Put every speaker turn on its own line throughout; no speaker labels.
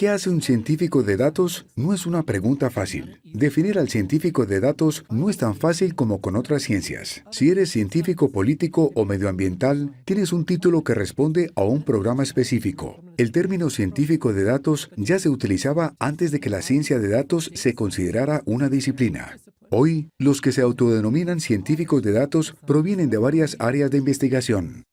¿Qué hace un científico de datos? No es una pregunta fácil. Definir al científico de datos no es tan fácil como con otras ciencias. Si eres científico político o medioambiental, tienes un título que responde a un programa específico. El término científico de datos ya se utilizaba antes de que la ciencia de datos se considerara una disciplina. Hoy, los que se autodenominan científicos de datos provienen de varias áreas de investigación.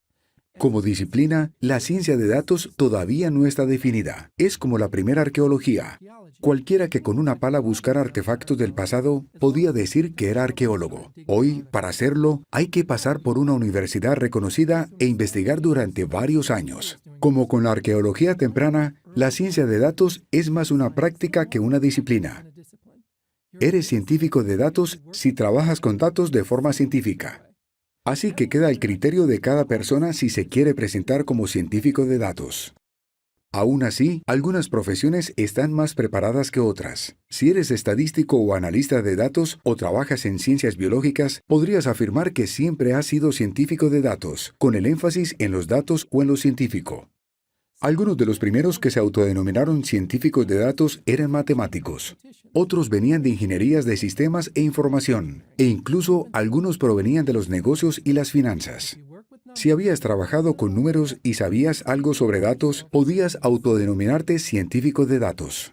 Como disciplina, la ciencia de datos todavía no está definida. Es como la primera arqueología. Cualquiera que con una pala buscara artefactos del pasado podía decir que era arqueólogo. Hoy, para hacerlo, hay que pasar por una universidad reconocida e investigar durante varios años. Como con la arqueología temprana, la ciencia de datos es más una práctica que una disciplina. Eres científico de datos si trabajas con datos de forma científica. Así que queda el criterio de cada persona si se quiere presentar como científico de datos. Aún así, algunas profesiones están más preparadas que otras. Si eres estadístico o analista de datos o trabajas en ciencias biológicas, podrías afirmar que siempre has sido científico de datos, con el énfasis en los datos o en lo científico. Algunos de los primeros que se autodenominaron científicos de datos eran matemáticos. Otros venían de ingenierías de sistemas e información, e incluso algunos provenían de los negocios y las finanzas. Si habías trabajado con números y sabías algo sobre datos, podías autodenominarte científico de datos.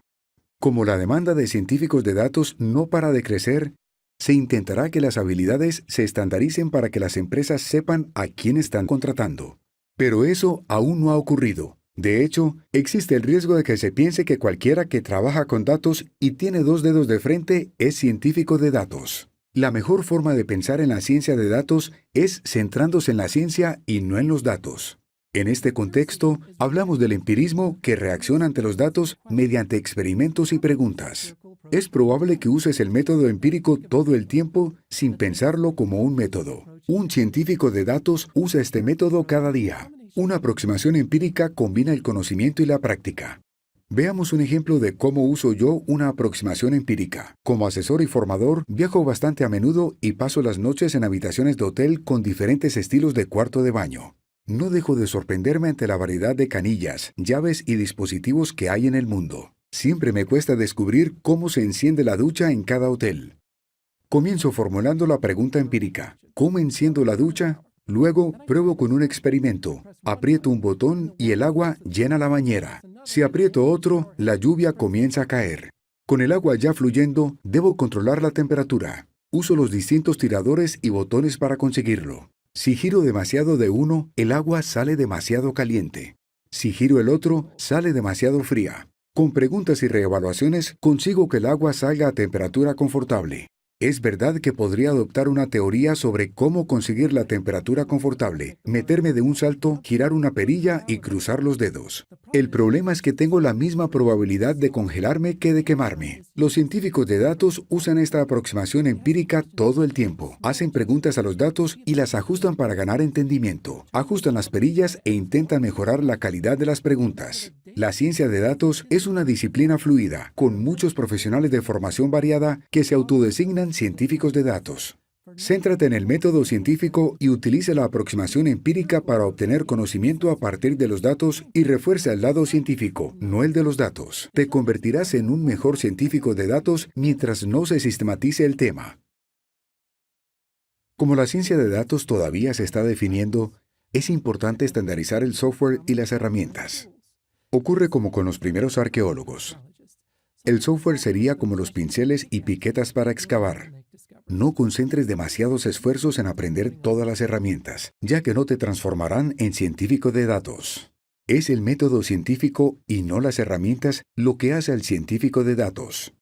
Como la demanda de científicos de datos no para de crecer, se intentará que las habilidades se estandaricen para que las empresas sepan a quién están contratando. Pero eso aún no ha ocurrido. De hecho, existe el riesgo de que se piense que cualquiera que trabaja con datos y tiene 2 dedos de frente es científico de datos. La mejor forma de pensar en la ciencia de datos es centrándose en la ciencia y no en los datos. En este contexto, hablamos del empirismo que reacciona ante los datos mediante experimentos y preguntas. Es probable que uses el método empírico todo el tiempo sin pensarlo como un método. Un científico de datos usa este método cada día. Una aproximación empírica combina el conocimiento y la práctica. Veamos un ejemplo de cómo uso yo una aproximación empírica. Como asesor y formador, viajo bastante a menudo y paso las noches en habitaciones de hotel con diferentes estilos de cuarto de baño. No dejo de sorprenderme ante la variedad de canillas, llaves y dispositivos que hay en el mundo. Siempre me cuesta descubrir cómo se enciende la ducha en cada hotel. Comienzo formulando la pregunta empírica. ¿Cómo enciendo la ducha? Luego, pruebo con un experimento. Aprieto un botón y el agua llena la bañera. Si aprieto otro, la lluvia comienza a caer. Con el agua ya fluyendo, debo controlar la temperatura. Uso los distintos tiradores y botones para conseguirlo. Si giro demasiado de uno, el agua sale demasiado caliente. Si giro el otro, sale demasiado fría. Con preguntas y reevaluaciones, consigo que el agua salga a temperatura confortable. Es verdad que podría adoptar una teoría sobre cómo conseguir la temperatura confortable, meterme de un salto, girar una perilla y cruzar los dedos. El problema es que tengo la misma probabilidad de congelarme que de quemarme. Los científicos de datos usan esta aproximación empírica todo el tiempo. Hacen preguntas a los datos y las ajustan para ganar entendimiento. Ajustan las perillas e intentan mejorar la calidad de las preguntas. La ciencia de datos es una disciplina fluida, con muchos profesionales de formación variada que se autodesignan científicos de datos. Céntrate en el método científico y utiliza la aproximación empírica para obtener conocimiento a partir de los datos y refuerza el lado científico, no el de los datos. Te convertirás en un mejor científico de datos mientras no se sistematice el tema. Como la ciencia de datos todavía se está definiendo, es importante estandarizar el software y las herramientas. Ocurre como con los primeros arqueólogos. El software sería como los pinceles y piquetas para excavar. No concentres demasiados esfuerzos en aprender todas las herramientas, ya que no te transformarán en científico de datos. Es el método científico y no las herramientas lo que hace al científico de datos.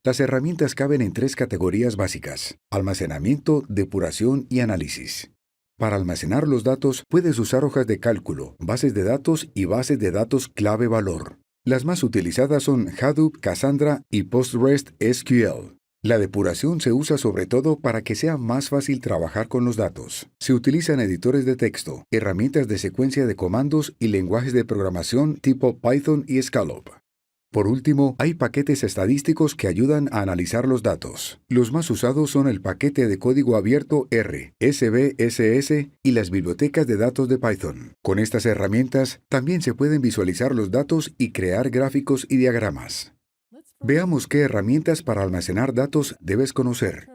Las herramientas caben en 3 categorías básicas: almacenamiento, depuración y análisis. Para almacenar los datos, puedes usar hojas de cálculo, bases de datos y bases de datos clave-valor. Las más utilizadas son Hadoop, Cassandra y PostgreSQL. La depuración se usa sobre todo para que sea más fácil trabajar con los datos. Se utilizan editores de texto, herramientas de secuencia de comandos y lenguajes de programación tipo Python y Scallop. Por último, hay paquetes estadísticos que ayudan a analizar los datos. Los más usados son el paquete de código abierto R, SPSS y las bibliotecas de datos de Python. Con estas herramientas, también se pueden visualizar los datos y crear gráficos y diagramas. Veamos qué herramientas para almacenar datos debes conocer.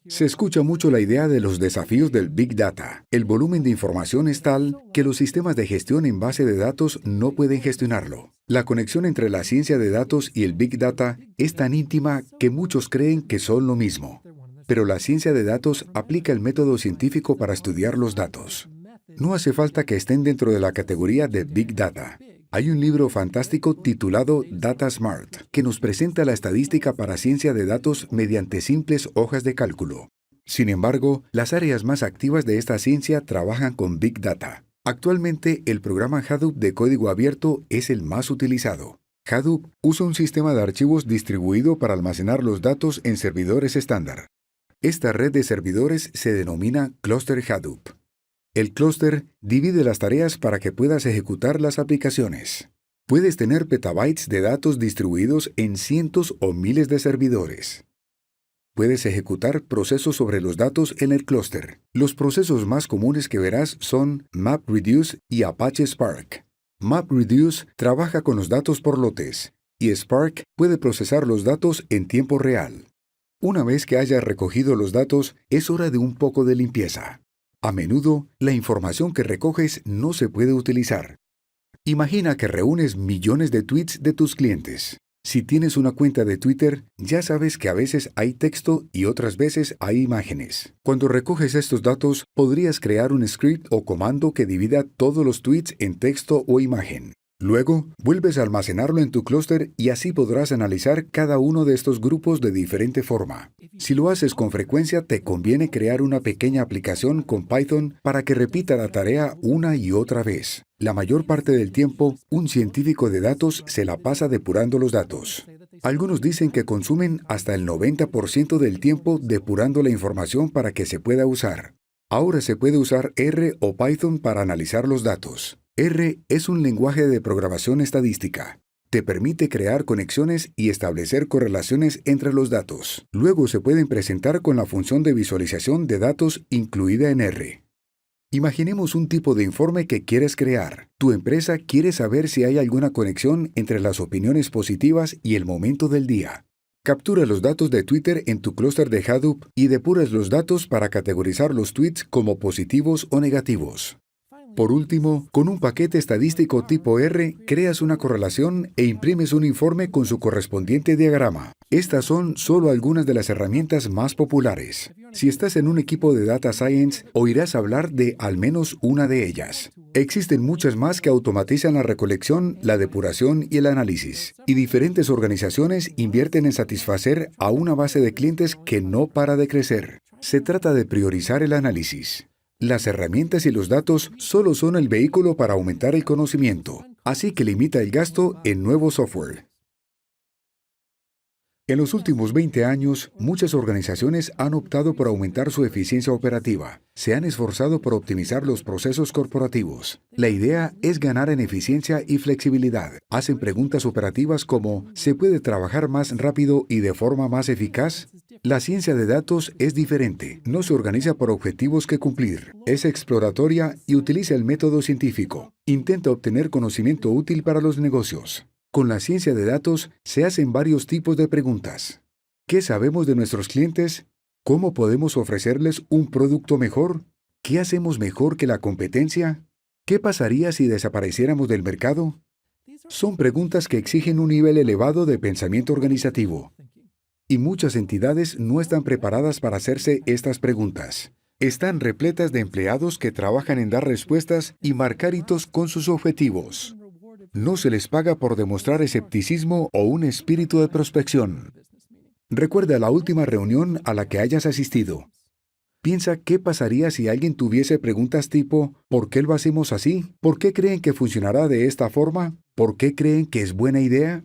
Se escucha mucho la idea de los desafíos del Big Data. El volumen de información es tal que los sistemas de gestión en base de datos no pueden gestionarlo. La conexión entre la ciencia de datos y el Big Data es tan íntima que muchos creen que son lo mismo. Pero la ciencia de datos aplica el método científico para estudiar los datos. No hace falta que estén dentro de la categoría de Big Data. Hay un libro fantástico titulado Data Smart, que nos presenta la estadística para ciencia de datos mediante simples hojas de cálculo. Sin embargo, las áreas más activas de esta ciencia trabajan con Big Data. Actualmente, el programa Hadoop de código abierto es el más utilizado. Hadoop usa un sistema de archivos distribuido para almacenar los datos en servidores estándar. Esta red de servidores se denomina Cluster Hadoop. El clúster divide las tareas para que puedas ejecutar las aplicaciones. Puedes tener petabytes de datos distribuidos en cientos o miles de servidores. Puedes ejecutar procesos sobre los datos en el clúster. Los procesos más comunes que verás son MapReduce y Apache Spark. MapReduce trabaja con los datos por lotes y Spark puede procesar los datos en tiempo real. Una vez que hayas recogido los datos, es hora de un poco de limpieza. A menudo, la información que recoges no se puede utilizar. Imagina que reúnes millones de tweets de tus clientes. Si tienes una cuenta de Twitter, ya sabes que a veces hay texto y otras veces hay imágenes. Cuando recoges estos datos, podrías crear un script o comando que divida todos los tweets en texto o imagen. Luego, vuelves a almacenarlo en tu clúster y así podrás analizar cada uno de estos grupos de diferente forma. Si lo haces con frecuencia, te conviene crear una pequeña aplicación con Python para que repita la tarea una y otra vez. La mayor parte del tiempo, un científico de datos se la pasa depurando los datos. Algunos dicen que consumen hasta el 90% del tiempo depurando la información para que se pueda usar. Ahora se puede usar R o Python para analizar los datos. R es un lenguaje de programación estadística. Te permite crear conexiones y establecer correlaciones entre los datos. Luego se pueden presentar con la función de visualización de datos incluida en R. Imaginemos un tipo de informe que quieres crear. Tu empresa quiere saber si hay alguna conexión entre las opiniones positivas y el momento del día. Captura los datos de Twitter en tu clúster de Hadoop y depuras los datos para categorizar los tweets como positivos o negativos. Por último, con un paquete estadístico tipo R, creas una correlación e imprimes un informe con su correspondiente diagrama. Estas son solo algunas de las herramientas más populares. Si estás en un equipo de Data Science, oirás hablar de al menos una de ellas. Existen muchas más que automatizan la recolección, la depuración y el análisis. Y diferentes organizaciones invierten en satisfacer a una base de clientes que no para de crecer. Se trata de priorizar el análisis. Las herramientas y los datos solo son el vehículo para aumentar el conocimiento, así que limita el gasto en nuevo software. En los últimos 20 años, muchas organizaciones han optado por aumentar su eficiencia operativa. Se han esforzado por optimizar los procesos corporativos. La idea es ganar en eficiencia y flexibilidad. Hacen preguntas operativas como ¿se puede trabajar más rápido y de forma más eficaz? La ciencia de datos es diferente. No se organiza por objetivos que cumplir. Es exploratoria y utiliza el método científico. Intenta obtener conocimiento útil para los negocios. Con la ciencia de datos se hacen varios tipos de preguntas. ¿Qué sabemos de nuestros clientes? ¿Cómo podemos ofrecerles un producto mejor? ¿Qué hacemos mejor que la competencia? ¿Qué pasaría si desapareciéramos del mercado? Son preguntas que exigen un nivel elevado de pensamiento organizativo. Y muchas entidades no están preparadas para hacerse estas preguntas. Están repletas de empleados que trabajan en dar respuestas y marcar hitos con sus objetivos. No se les paga por demostrar escepticismo o un espíritu de prospección. Recuerda la última reunión a la que hayas asistido. Piensa qué pasaría si alguien tuviese preguntas tipo ¿por qué lo hacemos así? ¿Por qué creen que funcionará de esta forma? ¿Por qué creen que es buena idea?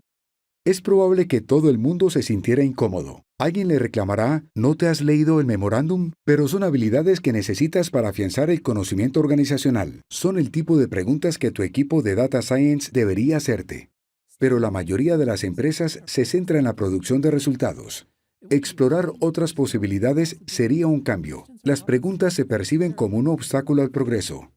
Es probable que todo el mundo se sintiera incómodo. Alguien le reclamará, ¿no te has leído el memorándum? Pero son habilidades que necesitas para afianzar el conocimiento organizacional. Son el tipo de preguntas que tu equipo de Data Science debería hacerte. pero la mayoría de las empresas se centra en la producción de resultados. Explorar otras posibilidades sería un cambio. Las preguntas se perciben como un obstáculo al progreso.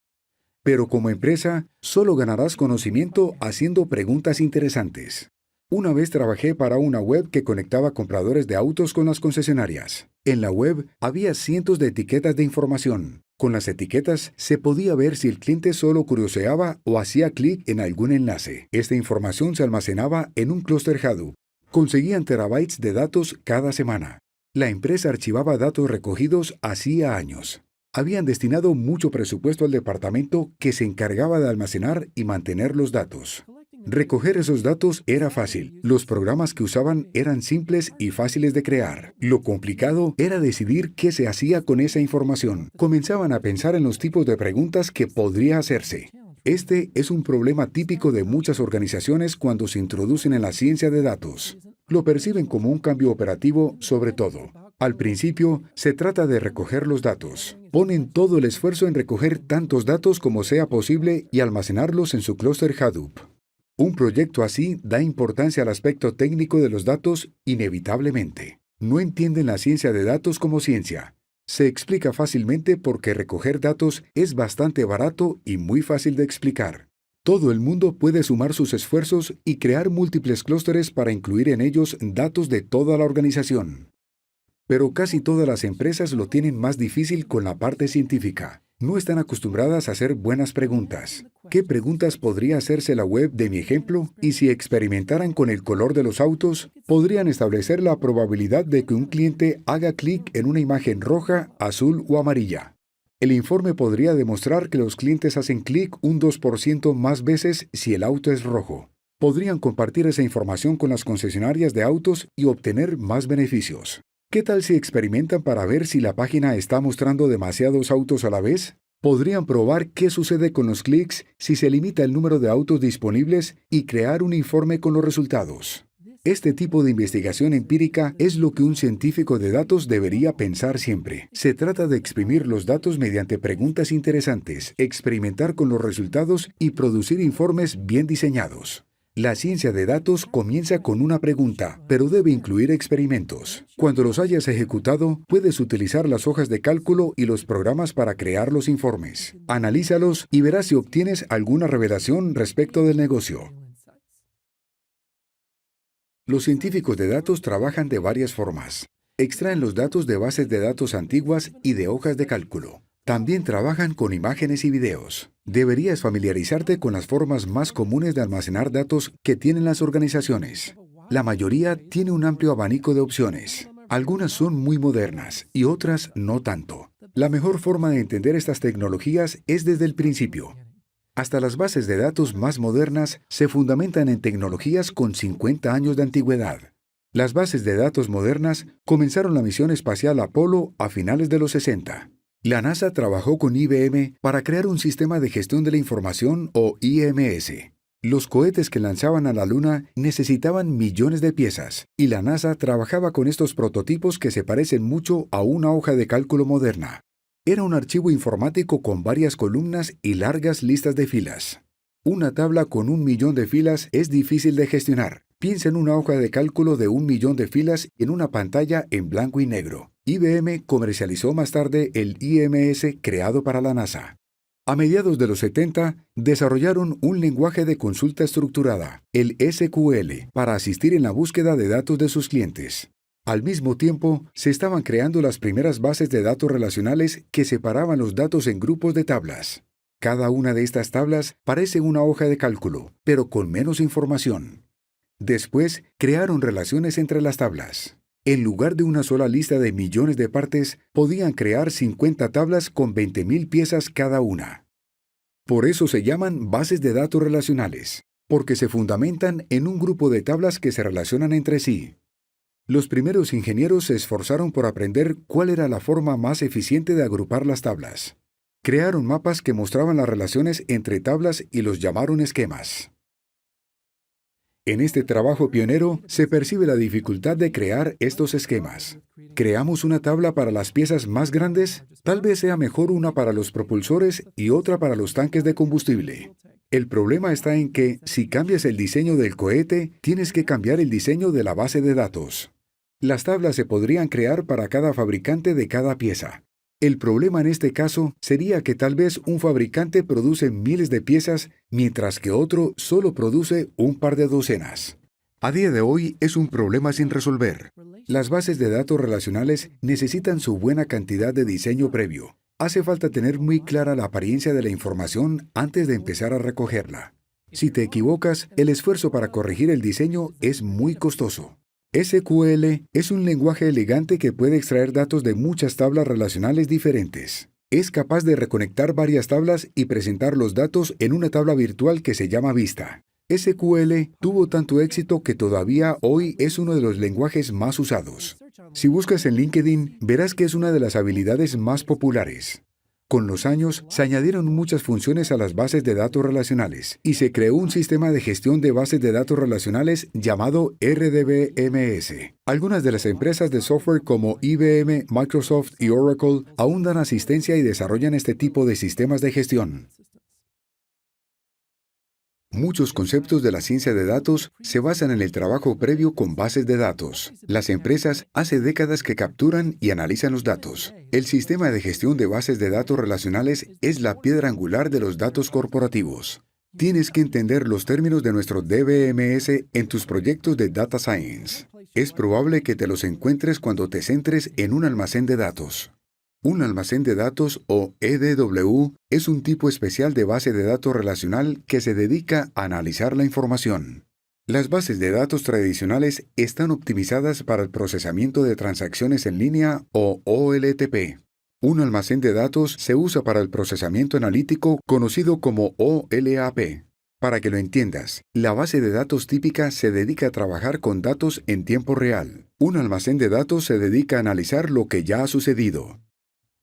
Pero como empresa, solo ganarás conocimiento haciendo preguntas interesantes. Una vez trabajé para una web que conectaba compradores de autos con las concesionarias. En la web había cientos de etiquetas de información. Con las etiquetas se podía ver si el cliente solo curioseaba o hacía clic en algún enlace. Esta información se almacenaba en un clúster Hadoop. Conseguían terabytes de datos cada semana. La empresa archivaba datos recogidos hacía años. Habían destinado mucho presupuesto al departamento que se encargaba de almacenar y mantener los datos. Recoger esos datos era fácil. Los programas que usaban eran simples y fáciles de crear. Lo complicado era decidir qué se hacía con esa información. Comenzaban a pensar en los tipos de preguntas que podría hacerse. Este es un problema típico de muchas organizaciones cuando se introducen en la ciencia de datos. Lo perciben como un cambio operativo, sobre todo. Al principio, se trata de recoger los datos. Ponen todo el esfuerzo en recoger tantos datos como sea posible y almacenarlos en su clúster Hadoop. Un proyecto así da importancia al aspecto técnico de los datos inevitablemente. No entienden la ciencia de datos como ciencia. Se explica fácilmente porque recoger datos es bastante barato y muy fácil de explicar. Todo el mundo puede sumar sus esfuerzos y crear múltiples clústeres para incluir en ellos datos de toda la organización. Pero casi todas las empresas lo tienen más difícil con la parte científica. No están acostumbradas a hacer buenas preguntas. ¿Qué preguntas podría hacerse la web de mi ejemplo? Y si experimentaran con el color de los autos, podrían establecer la probabilidad de que un cliente haga clic en una imagen roja, azul o amarilla. El informe podría demostrar que los clientes hacen clic un 2% más veces si el auto es rojo. Podrían compartir esa información con las concesionarias de autos y obtener más beneficios. ¿Qué tal si experimentan para ver si la página está mostrando demasiados autos a la vez? Podrían probar qué sucede con los clics si se limita el número de autos disponibles y crear un informe con los resultados. Este tipo de investigación empírica es lo que un científico de datos debería pensar siempre. Se trata de exprimir los datos mediante preguntas interesantes, experimentar con los resultados y producir informes bien diseñados. La ciencia de datos comienza con una pregunta, pero debe incluir experimentos. Cuando los hayas ejecutado, puedes utilizar las hojas de cálculo y los programas para crear los informes. Analízalos y verás si obtienes alguna revelación respecto del negocio. Los científicos de datos trabajan de varias formas. Extraen los datos de bases de datos antiguas y de hojas de cálculo. También trabajan con imágenes y videos. Deberías familiarizarte con las formas más comunes de almacenar datos que tienen las organizaciones. La mayoría tiene un amplio abanico de opciones. Algunas son muy modernas y otras no tanto. La mejor forma de entender estas tecnologías es desde el principio. Hasta las bases de datos más modernas se fundamentan en tecnologías con 50 años de antigüedad. Las bases de datos modernas comenzaron la misión espacial Apolo a finales de los 60. La NASA trabajó con IBM para crear un sistema de gestión de la información o IMS. Los cohetes que lanzaban a la Luna necesitaban millones de piezas, y la NASA trabajaba con estos prototipos que se parecen mucho a una hoja de cálculo moderna. Era un archivo informático con varias columnas y largas listas de filas. Una tabla con 1.000.000 de filas es difícil de gestionar. Piensa en una hoja de cálculo de 1.000.000 de filas en una pantalla en blanco y negro. IBM comercializó más tarde el IMS creado para la NASA. A mediados de los 70, desarrollaron un lenguaje de consulta estructurada, el SQL, para asistir en la búsqueda de datos de sus clientes. Al mismo tiempo, se estaban creando las primeras bases de datos relacionales que separaban los datos en grupos de tablas. Cada una de estas tablas parece una hoja de cálculo, pero con menos información. Después, crearon relaciones entre las tablas. En lugar de una sola lista de millones de partes, podían crear 50 tablas con 20.000 piezas cada una. Por eso se llaman bases de datos relacionales, porque se fundamentan en un grupo de tablas que se relacionan entre sí. Los primeros ingenieros se esforzaron por aprender cuál era la forma más eficiente de agrupar las tablas. Crearon mapas que mostraban las relaciones entre tablas y los llamaron esquemas. En este trabajo pionero se percibe la dificultad de crear estos esquemas. ¿Creamos una tabla para las piezas más grandes? Tal vez sea mejor una para los propulsores y otra para los tanques de combustible. El problema está en que, si cambias el diseño del cohete, tienes que cambiar el diseño de la base de datos. Las tablas se podrían crear para cada fabricante de cada pieza. El problema en este caso sería que tal vez un fabricante produce miles de piezas, mientras que otro solo produce un par de docenas. A día de hoy es un problema sin resolver. Las bases de datos relacionales necesitan su buena cantidad de diseño previo. Hace falta tener muy clara la apariencia de la información antes de empezar a recogerla. Si te equivocas, el esfuerzo para corregir el diseño es muy costoso. SQL es un lenguaje elegante que puede extraer datos de muchas tablas relacionales diferentes. Es capaz de reconectar varias tablas y presentar los datos en una tabla virtual que se llama vista. SQL tuvo tanto éxito que todavía hoy es uno de los lenguajes más usados. Si buscas en LinkedIn, verás que es una de las habilidades más populares. Con los años, se añadieron muchas funciones a las bases de datos relacionales y se creó un sistema de gestión de bases de datos relacionales llamado RDBMS. Algunas de las empresas de software como IBM, Microsoft y Oracle aún dan asistencia y desarrollan este tipo de sistemas de gestión. Muchos conceptos de la ciencia de datos se basan en el trabajo previo con bases de datos. Las empresas hace décadas que capturan y analizan los datos. El sistema de gestión de bases de datos relacionales es la piedra angular de los datos corporativos. Tienes que entender los términos de nuestro DBMS en tus proyectos de Data Science. Es probable que te los encuentres cuando te centres en un almacén de datos. Un almacén de datos, o EDW, es un tipo especial de base de datos relacional que se dedica a analizar la información. Las bases de datos tradicionales están optimizadas para el procesamiento de transacciones en línea, o OLTP. Un almacén de datos se usa para el procesamiento analítico conocido como OLAP. Para que lo entiendas, la base de datos típica se dedica a trabajar con datos en tiempo real. Un almacén de datos se dedica a analizar lo que ya ha sucedido.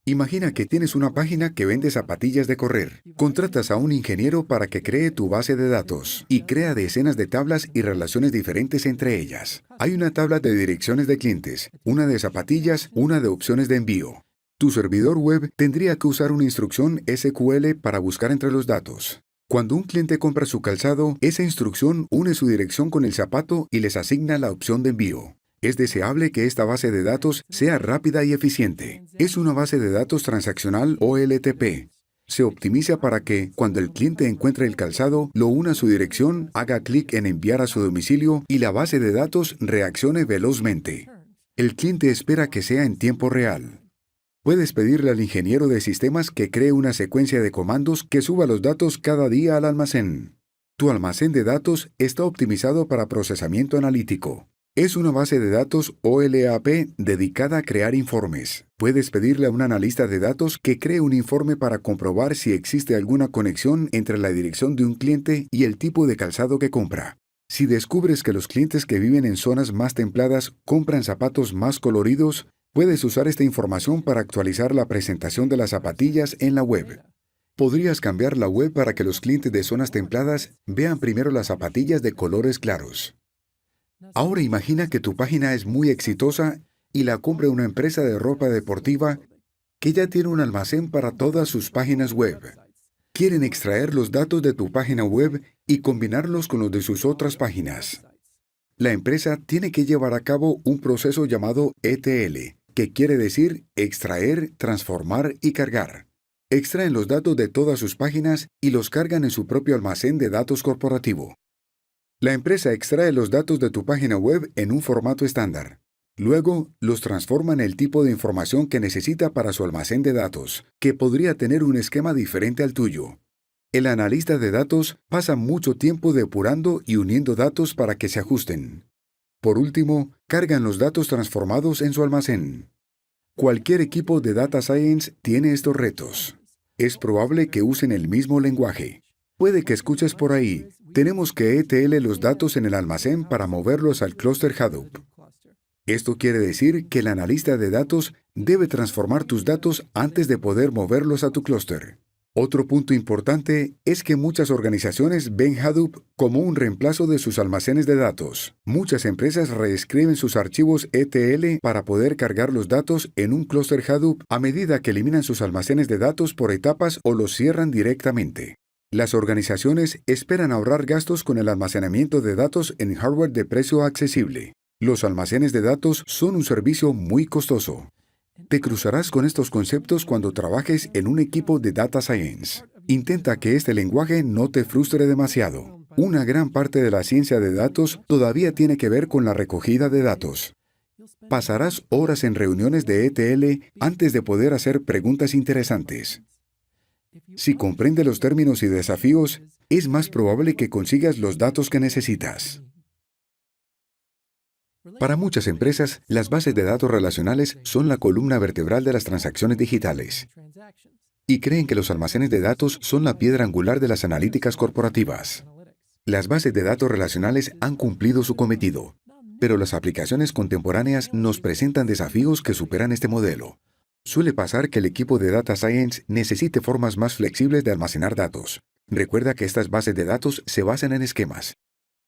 Imagina que tienes una página que vende zapatillas de correr. Contratas a un ingeniero para que cree tu base de datos y crea decenas de tablas y relaciones diferentes entre ellas. Hay una tabla de direcciones de clientes, una de zapatillas, una de opciones de envío. Tu servidor web tendría que usar una instrucción SQL para buscar entre los datos. Cuando un cliente compra su calzado, esa instrucción une su dirección con el zapato y les asigna la opción de envío. Es deseable que esta base de datos sea rápida y eficiente. Es una base de datos transaccional OLTP. Se optimiza para que, cuando el cliente encuentre el calzado, lo una a su dirección, haga clic en enviar a su domicilio y la base de datos reaccione velozmente. El cliente espera que sea en tiempo real. Puedes pedirle al ingeniero de sistemas que cree una secuencia de comandos que suba los datos cada día al almacén. Tu almacén de datos está optimizado para procesamiento analítico. Es una base de datos OLAP dedicada a crear informes. Puedes pedirle a un analista de datos que cree un informe para comprobar si existe alguna conexión entre la dirección de un cliente y el tipo de calzado que compra. Si descubres que los clientes que viven en zonas más templadas compran zapatos más coloridos, puedes usar esta información para actualizar la presentación de las zapatillas en la web. Podrías cambiar la web para que los clientes de zonas templadas vean primero las zapatillas de colores claros. Ahora imagina que tu página es muy exitosa y la compra una empresa de ropa deportiva que ya tiene un almacén para todas sus páginas web. Quieren extraer los datos de tu página web y combinarlos con los de sus otras páginas. La empresa tiene que llevar a cabo un proceso llamado ETL, que quiere decir extraer, transformar y cargar. Extraen los datos de todas sus páginas y los cargan en su propio almacén de datos corporativo. La empresa extrae los datos de tu página web en un formato estándar. Luego, los transforma en el tipo de información que necesita para su almacén de datos, que podría tener un esquema diferente al tuyo. El analista de datos pasa mucho tiempo depurando y uniendo datos para que se ajusten. Por último, cargan los datos transformados en su almacén. Cualquier equipo de Data Science tiene estos retos. Es probable que usen el mismo lenguaje. Puede que escuches por ahí, tenemos que ETL los datos en el almacén para moverlos al clúster Hadoop. Esto quiere decir que el analista de datos debe transformar tus datos antes de poder moverlos a tu clúster. Otro punto importante es que muchas organizaciones ven Hadoop como un reemplazo de sus almacenes de datos. Muchas empresas reescriben sus archivos ETL para poder cargar los datos en un clúster Hadoop a medida que eliminan sus almacenes de datos por etapas o los cierran directamente. Las organizaciones esperan ahorrar gastos con el almacenamiento de datos en hardware de precio accesible. Los almacenes de datos son un servicio muy costoso. Te cruzarás con estos conceptos cuando trabajes en un equipo de Data Science. Intenta que este lenguaje no te frustre demasiado. Una gran parte de la ciencia de datos todavía tiene que ver con la recogida de datos. Pasarás horas en reuniones de ETL antes de poder hacer preguntas interesantes. Si comprendes los términos y desafíos, es más probable que consigas los datos que necesitas. Para muchas empresas, las bases de datos relacionales son la columna vertebral de las transacciones digitales y creen que los almacenes de datos son la piedra angular de las analíticas corporativas. Las bases de datos relacionales han cumplido su cometido, pero las aplicaciones contemporáneas nos presentan desafíos que superan este modelo. Suele pasar que el equipo de Data Science necesite formas más flexibles de almacenar datos. Recuerda que estas bases de datos se basan en esquemas.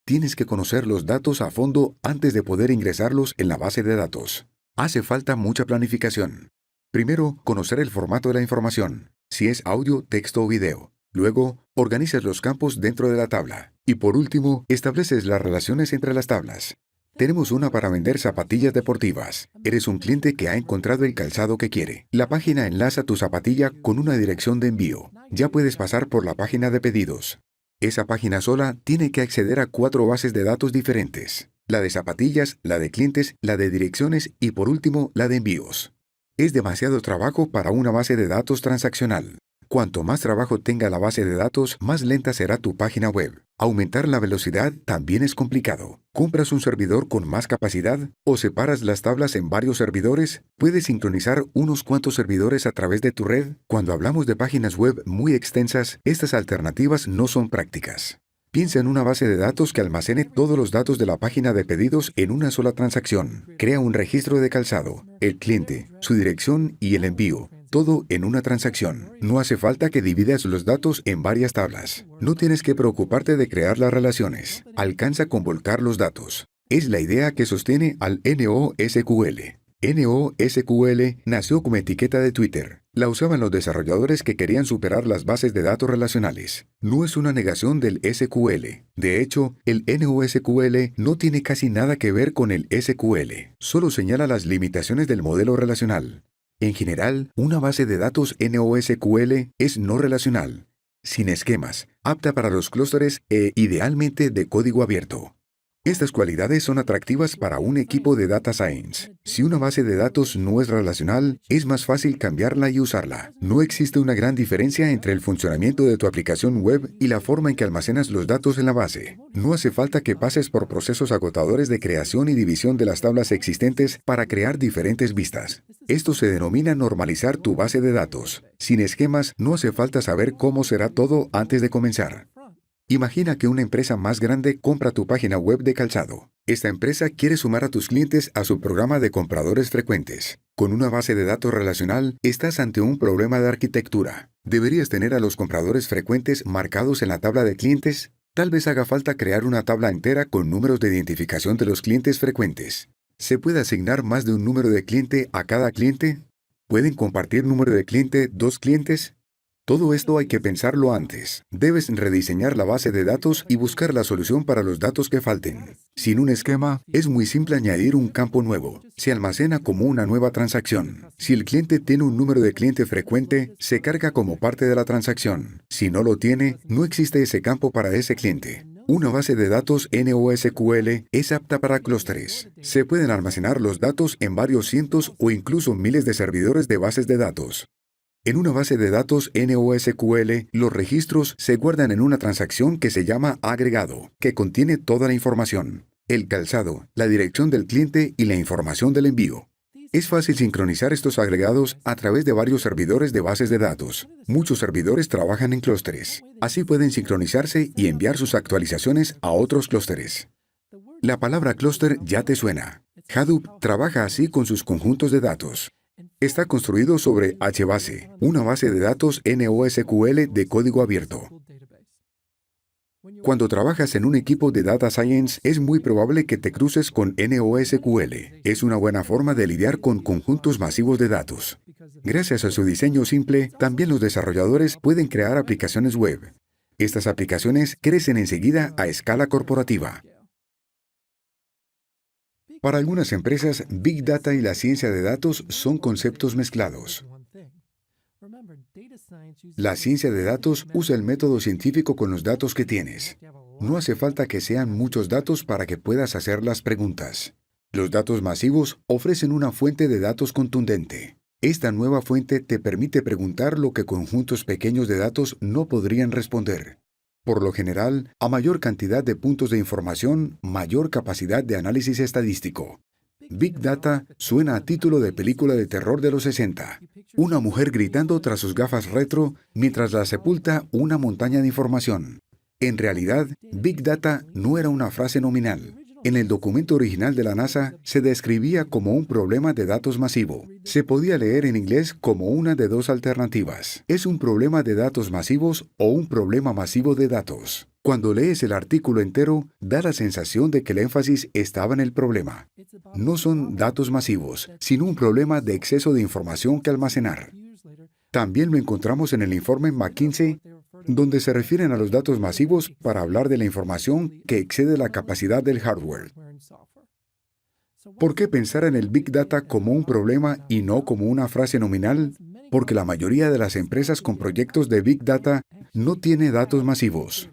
Tienes que conocer los datos a fondo antes de poder ingresarlos en la base de datos. Hace falta mucha planificación. Primero, conocer el formato de la información, si es audio, texto o video. Luego, organizas los campos dentro de la tabla. Y por último, estableces las relaciones entre las tablas. Tenemos una para vender zapatillas deportivas. Eres un cliente que ha encontrado el calzado que quiere. La página enlaza tu zapatilla con una dirección de envío. Ya puedes pasar por la página de pedidos. Esa página sola tiene que acceder a 4 bases de datos diferentes. La de zapatillas, la de clientes, la de direcciones y por último, la de envíos. Es demasiado trabajo para una base de datos transaccional. Cuanto más trabajo tenga la base de datos, más lenta será tu página web. Aumentar la velocidad también es complicado. ¿Compras un servidor con más capacidad o separas las tablas en varios servidores? ¿Puedes sincronizar unos cuantos servidores a través de tu red? Cuando hablamos de páginas web muy extensas, estas alternativas no son prácticas. Piensa en una base de datos que almacene todos los datos de la página de pedidos en una sola transacción. Crea un registro de calzado, el cliente, su dirección y el envío. Todo en una transacción. No hace falta que dividas los datos en varias tablas. No tienes que preocuparte de crear las relaciones. Alcanza con volcar los datos. Es la idea que sostiene al NoSQL. NoSQL nació como etiqueta de Twitter. La usaban los desarrolladores que querían superar las bases de datos relacionales. No es una negación del SQL. De hecho, el NoSQL no tiene casi nada que ver con el SQL. Solo señala las limitaciones del modelo relacional. En general, una base de datos NoSQL es no relacional, sin esquemas, apta para los clústeres e idealmente de código abierto. Estas cualidades son atractivas para un equipo de Data Science. Si una base de datos no es relacional, es más fácil cambiarla y usarla. No existe una gran diferencia entre el funcionamiento de tu aplicación web y la forma en que almacenas los datos en la base. No hace falta que pases por procesos agotadores de creación y división de las tablas existentes para crear diferentes vistas. Esto se denomina normalizar tu base de datos. Sin esquemas, no hace falta saber cómo será todo antes de comenzar. Imagina que una empresa más grande compra tu página web de calzado. Esta empresa quiere sumar a tus clientes a su programa de compradores frecuentes. Con una base de datos relacional, estás ante un problema de arquitectura. ¿Deberías tener a los compradores frecuentes marcados en la tabla de clientes? Tal vez haga falta crear una tabla entera con números de identificación de los clientes frecuentes. ¿Se puede asignar más de un número de cliente a cada cliente? ¿Pueden compartir número de cliente 2 clientes? Todo esto hay que pensarlo antes. Debes rediseñar la base de datos y buscar la solución para los datos que falten. Sin un esquema, es muy simple añadir un campo nuevo. Se almacena como una nueva transacción. Si el cliente tiene un número de cliente frecuente, se carga como parte de la transacción. Si no lo tiene, no existe ese campo para ese cliente. Una base de datos NoSQL es apta para clústeres. Se pueden almacenar los datos en varios cientos o incluso miles de servidores de bases de datos. En una base de datos NoSQL, los registros se guardan en una transacción que se llama agregado, que contiene toda la información: el calzado, la dirección del cliente y la información del envío. Es fácil sincronizar estos agregados a través de varios servidores de bases de datos. Muchos servidores trabajan en clústeres. Así pueden sincronizarse y enviar sus actualizaciones a otros clústeres. La palabra clúster ya te suena. Hadoop trabaja así con sus conjuntos de datos. Está construido sobre HBase, una base de datos NoSQL de código abierto. Cuando trabajas en un equipo de Data Science, es muy probable que te cruces con NoSQL. Es una buena forma de lidiar con conjuntos masivos de datos. Gracias a su diseño simple, también los desarrolladores pueden crear aplicaciones web. Estas aplicaciones crecen enseguida a escala corporativa. Para algunas empresas, Big Data y la ciencia de datos son conceptos mezclados. La ciencia de datos usa el método científico con los datos que tienes. No hace falta que sean muchos datos para que puedas hacer las preguntas. Los datos masivos ofrecen una fuente de datos contundente. Esta nueva fuente te permite preguntar lo que conjuntos pequeños de datos no podrían responder. Por lo general, a mayor cantidad de puntos de información, mayor capacidad de análisis estadístico. Big Data suena a título de película de terror de los 60. Una mujer gritando tras sus gafas retro mientras la sepulta una montaña de información. En realidad, Big Data no era una frase nominal. En el documento original de la NASA se describía como un problema de datos masivo. Se podía leer en inglés como una de dos alternativas. ¿Es un problema de datos masivos o un problema masivo de datos? Cuando lees el artículo entero, da la sensación de que el énfasis estaba en el problema. No son datos masivos, sino un problema de exceso de información que almacenar. También lo encontramos en el informe McKinsey, donde se refieren a los datos masivos para hablar de la información que excede la capacidad del hardware. ¿Por qué pensar en el Big Data como un problema y no como una frase nominal? Porque la mayoría de las empresas con proyectos de Big Data no tiene datos masivos.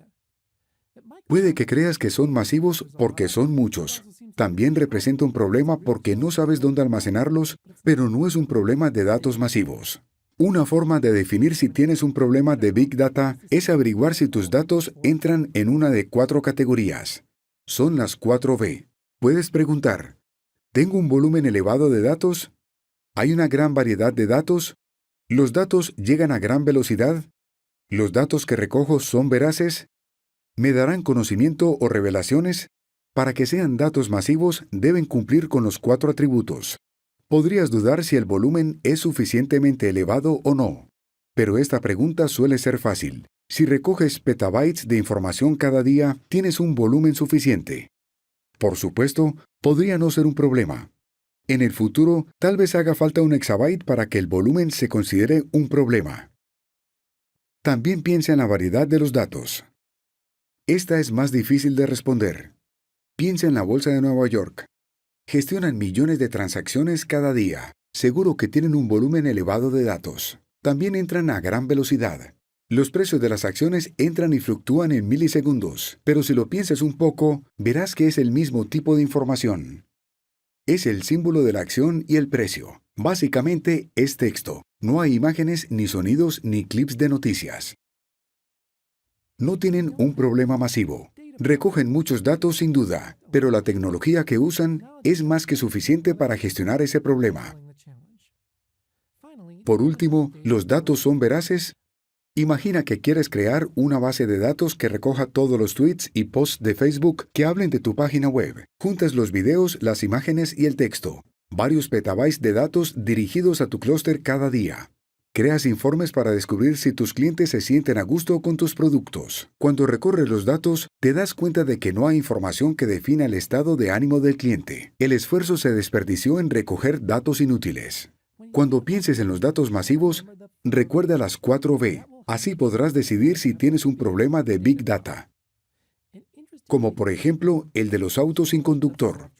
Puede que creas que son masivos porque son muchos. También representa un problema porque no sabes dónde almacenarlos, pero no es un problema de datos masivos. Una forma de definir si tienes un problema de Big Data es averiguar si tus datos entran en una de 4 categorías. Son las 4B. Puedes preguntar, ¿tengo un volumen elevado de datos? ¿Hay una gran variedad de datos? ¿Los datos llegan a gran velocidad? ¿Los datos que recojo son veraces? ¿Me darán conocimiento o revelaciones? Para que sean datos masivos, deben cumplir con los 4 atributos. Podrías dudar si el volumen es suficientemente elevado o no. Pero esta pregunta suele ser fácil. Si recoges petabytes de información cada día, tienes un volumen suficiente. Por supuesto, podría no ser un problema. En el futuro, tal vez haga falta un exabyte para que el volumen se considere un problema. También piensa en la variedad de los datos. Esta es más difícil de responder. Piensa en la Bolsa de Nueva York. Gestionan millones de transacciones cada día. Seguro que tienen un volumen elevado de datos. También entran a gran velocidad. Los precios de las acciones entran y fluctúan en milisegundos. Pero si lo piensas un poco, verás que es el mismo tipo de información. Es el símbolo de la acción y el precio. Básicamente es texto. No hay imágenes, ni sonidos, ni clips de noticias. No tienen un problema masivo. Recogen muchos datos sin duda, pero la tecnología que usan es más que suficiente para gestionar ese problema. Por último, ¿los datos son veraces? Imagina que quieres crear una base de datos que recoja todos los tweets y posts de Facebook que hablen de tu página web. Juntas los videos, las imágenes y el texto. Varios petabytes de datos dirigidos a tu clúster cada día. Creas informes para descubrir si tus clientes se sienten a gusto con tus productos. Cuando recorres los datos, te das cuenta de que no hay información que defina el estado de ánimo del cliente. El esfuerzo se desperdició en recoger datos inútiles. Cuando pienses en los datos masivos, recuerda las 4B. Así podrás decidir si tienes un problema de Big Data. Como por ejemplo, el de los autos sin conductor.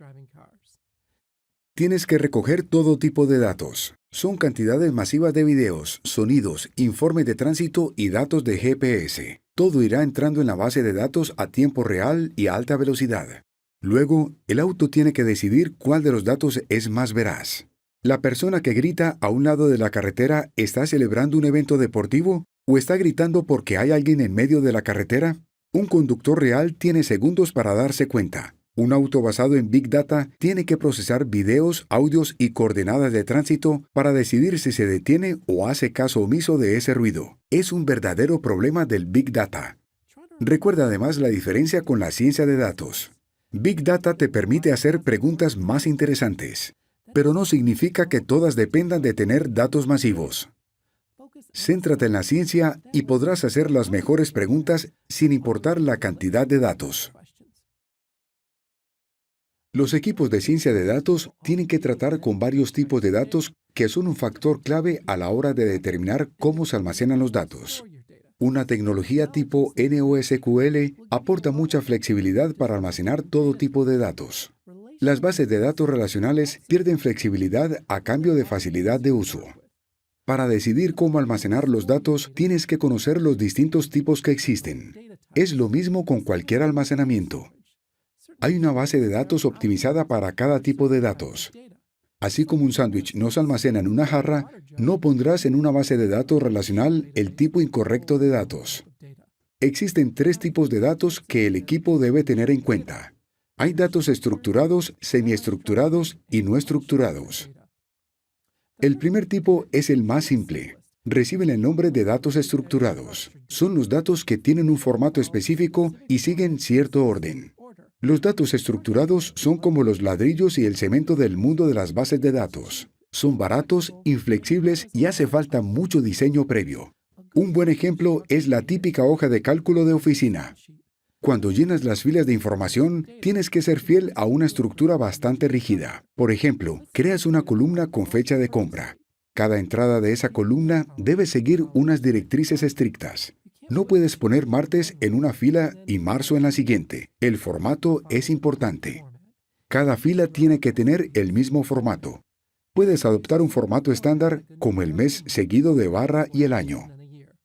Tienes que recoger todo tipo de datos. Son cantidades masivas de videos, sonidos, informes de tránsito y datos de GPS. Todo irá entrando en la base de datos a tiempo real y a alta velocidad. Luego, el auto tiene que decidir cuál de los datos es más veraz. ¿La persona que grita a un lado de la carretera está celebrando un evento deportivo o está gritando porque hay alguien en medio de la carretera? Un conductor real tiene segundos para darse cuenta. Un auto basado en Big Data tiene que procesar videos, audios y coordenadas de tránsito para decidir si se detiene o hace caso omiso de ese ruido. Es un verdadero problema del Big Data. Recuerda además la diferencia con la ciencia de datos. Big Data te permite hacer preguntas más interesantes. pero no significa que todas dependan de tener datos masivos. Céntrate en la ciencia y podrás hacer las mejores preguntas sin importar la cantidad de datos. Los equipos de ciencia de datos tienen que tratar con varios tipos de datos que son un factor clave a la hora de determinar cómo se almacenan los datos. Una tecnología tipo NoSQL aporta mucha flexibilidad para almacenar todo tipo de datos. Las bases de datos relacionales pierden flexibilidad a cambio de facilidad de uso. Para decidir cómo almacenar los datos, tienes que conocer los distintos tipos que existen. Es lo mismo con cualquier almacenamiento. Hay una base de datos optimizada para cada tipo de datos. Así como un sándwich no se almacena en una jarra, no pondrás en una base de datos relacional el tipo incorrecto de datos. Existen 3 tipos de datos que el equipo debe tener en cuenta. Hay datos estructurados, semiestructurados y no estructurados. El primer tipo es el más simple. Reciben el nombre de datos estructurados. Son los datos que tienen un formato específico y siguen cierto orden. Los datos estructurados son como los ladrillos y el cemento del mundo de las bases de datos. Son baratos, inflexibles y hace falta mucho diseño previo. Un buen ejemplo es la típica hoja de cálculo de oficina. Cuando llenas las filas de información, tienes que ser fiel a una estructura bastante rígida. Por ejemplo, creas una columna con fecha de compra. Cada entrada de esa columna debe seguir unas directrices estrictas. No puedes poner martes en una fila y marzo en la siguiente. El formato es importante. Cada fila tiene que tener el mismo formato. Puedes adoptar un formato estándar como el mes seguido de barra y el año.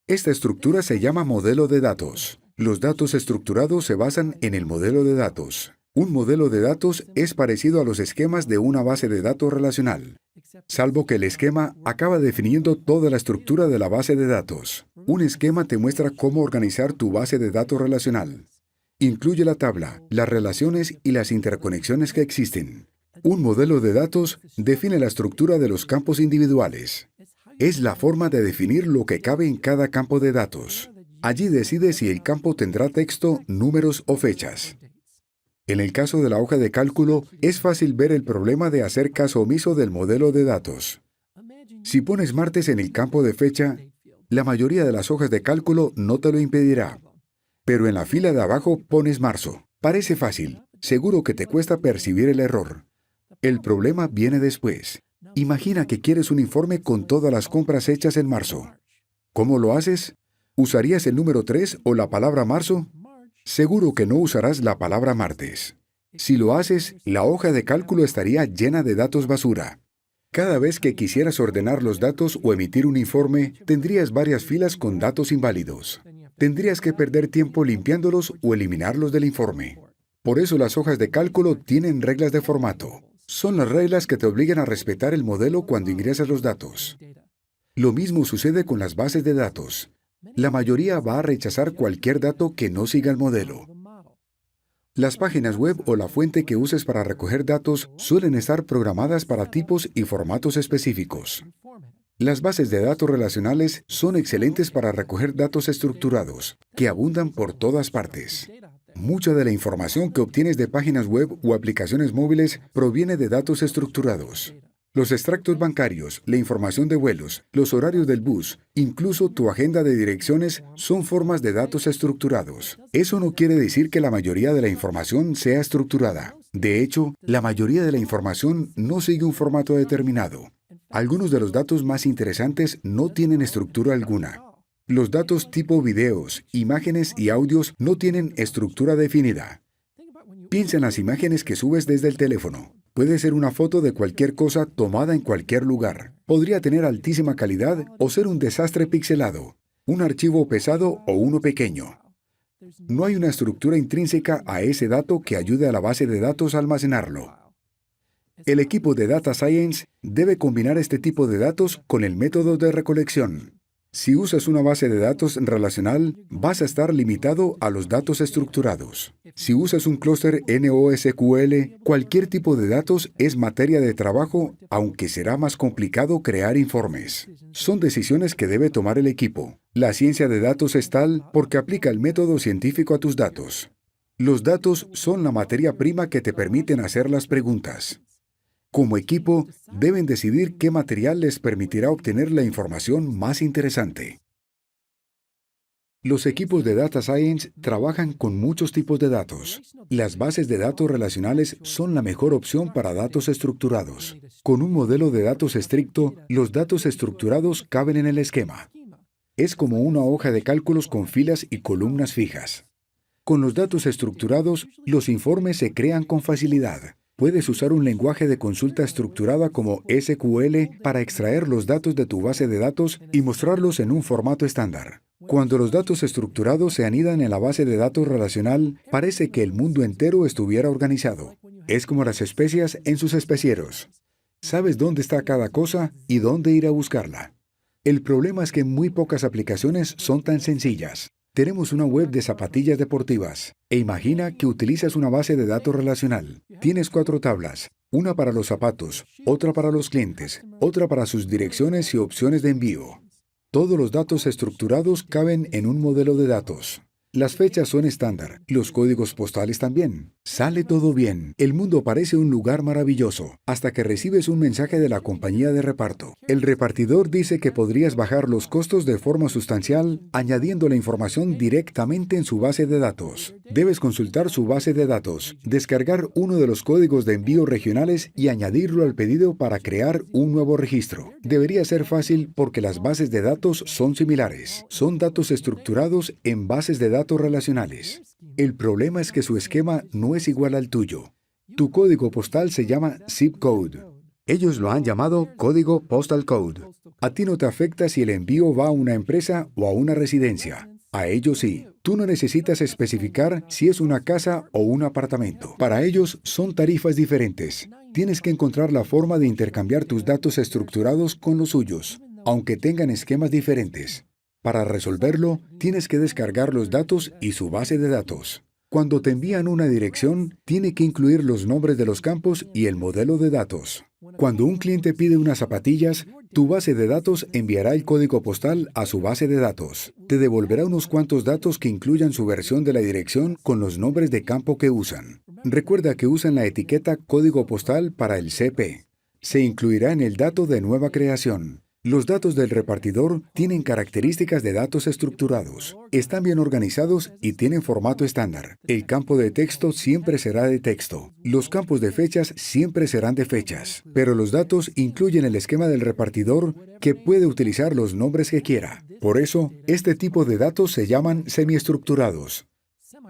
Esta estructura se llama modelo de datos. Los datos estructurados se basan en el modelo de datos. Un modelo de datos es parecido a los esquemas de una base de datos relacional, salvo que el esquema acaba definiendo toda la estructura de la base de datos. Un esquema te muestra cómo organizar tu base de datos relacional. Incluye la tabla, las relaciones y las interconexiones que existen. Un modelo de datos define la estructura de los campos individuales. Es la forma de definir lo que cabe en cada campo de datos. Allí decide si el campo tendrá texto, números o fechas. En el caso de la hoja de cálculo, es fácil ver el problema de hacer caso omiso del modelo de datos. Si pones martes en el campo de fecha, la mayoría de las hojas de cálculo no te lo impedirá. Pero en la fila de abajo pones marzo. Parece fácil, seguro que te cuesta percibir el error. El problema viene después. Imagina que quieres un informe con todas las compras hechas en marzo. ¿Cómo lo haces? ¿Usarías el número 3 o la palabra marzo? Seguro que no usarás la palabra martes. Si lo haces, la hoja de cálculo estaría llena de datos basura. Cada vez que quisieras ordenar los datos o emitir un informe, tendrías varias filas con datos inválidos. Tendrías que perder tiempo limpiándolos o eliminarlos del informe. Por eso las hojas de cálculo tienen reglas de formato. Son las reglas que te obligan a respetar el modelo cuando ingresas los datos. Lo mismo sucede con las bases de datos. La mayoría va a rechazar cualquier dato que no siga el modelo. Las páginas web o la fuente que uses para recoger datos suelen estar programadas para tipos y formatos específicos. Las bases de datos relacionales son excelentes para recoger datos estructurados, que abundan por todas partes. Mucha de la información que obtienes de páginas web o aplicaciones móviles proviene de datos estructurados. Los extractos bancarios, la información de vuelos, los horarios del bus, incluso tu agenda de direcciones son formas de datos estructurados. Eso no quiere decir que la mayoría de la información sea estructurada. De hecho, la mayoría de la información no sigue un formato determinado. Algunos de los datos más interesantes no tienen estructura alguna. Los datos tipo videos, imágenes y audios no tienen estructura definida. Piensa en las imágenes que subes desde el teléfono. Puede ser una foto de cualquier cosa tomada en cualquier lugar. Podría tener altísima calidad o ser un desastre pixelado, un archivo pesado o uno pequeño. No hay una estructura intrínseca a ese dato que ayude a la base de datos a almacenarlo. El equipo de Data Science debe combinar este tipo de datos con el método de recolección. Si usas una base de datos relacional, vas a estar limitado a los datos estructurados. Si usas un clúster NoSQL, cualquier tipo de datos es materia de trabajo, aunque será más complicado crear informes. Son decisiones que debe tomar el equipo. La ciencia de datos es tal porque aplica el método científico a tus datos. Los datos son la materia prima que te permiten hacer las preguntas. Como equipo, deben decidir qué material les permitirá obtener la información más interesante. Los equipos de Data Science trabajan con muchos tipos de datos. Las bases de datos relacionales son la mejor opción para datos estructurados. Con un modelo de datos estricto, los datos estructurados caben en el esquema. Es como una hoja de cálculos con filas y columnas fijas. Con los datos estructurados, los informes se crean con facilidad. Puedes usar un lenguaje de consulta estructurada como SQL para extraer los datos de tu base de datos y mostrarlos en un formato estándar. Cuando los datos estructurados se anidan en la base de datos relacional, parece que el mundo entero estuviera organizado. Es como las especias en sus especieros. Sabes dónde está cada cosa y dónde ir a buscarla. El problema es que muy pocas aplicaciones son tan sencillas. Tenemos una web de zapatillas deportivas, e imagina que utilizas una base de datos relacional. Tienes 4 tablas, una para los zapatos, otra para los clientes, otra para sus direcciones y opciones de envío. Todos los datos estructurados caben en un modelo de datos. Las fechas son estándar, los códigos postales también. Sale todo bien. El mundo parece un lugar maravilloso, hasta que recibes un mensaje de la compañía de reparto. El repartidor dice que podrías bajar los costos de forma sustancial añadiendo la información directamente en su base de datos. Debes consultar su base de datos, descargar uno de los códigos de envío regionales y añadirlo al pedido para crear un nuevo registro. Debería ser fácil porque las bases de datos son similares. Son datos estructurados en bases de datos relacionales. El problema es que su esquema no es igual al tuyo. Tu código postal se llama zip code. Ellos lo han llamado código postal code. A ti no te afecta si el envío va a una empresa o a una residencia. A ellos sí. Tú no necesitas especificar si es una casa o un apartamento. Para ellos son tarifas diferentes. Tienes que encontrar la forma de intercambiar tus datos estructurados con los suyos, aunque tengan esquemas diferentes. Para resolverlo, tienes que descargar los datos y su base de datos. Cuando te envían una dirección, tiene que incluir los nombres de los campos y el modelo de datos. Cuando un cliente pide unas zapatillas, tu base de datos enviará el código postal a su base de datos. Te devolverá unos cuantos datos que incluyan su versión de la dirección con los nombres de campo que usan. Recuerda que usan la etiqueta código postal para el CP. Se incluirá en el dato de nueva creación. Los datos del repartidor tienen características de datos estructurados. Están bien organizados y tienen formato estándar. El campo de texto siempre será de texto. Los campos de fechas siempre serán de fechas. Pero los datos incluyen el esquema del repartidor que puede utilizar los nombres que quiera. Por eso, este tipo de datos se llaman semiestructurados.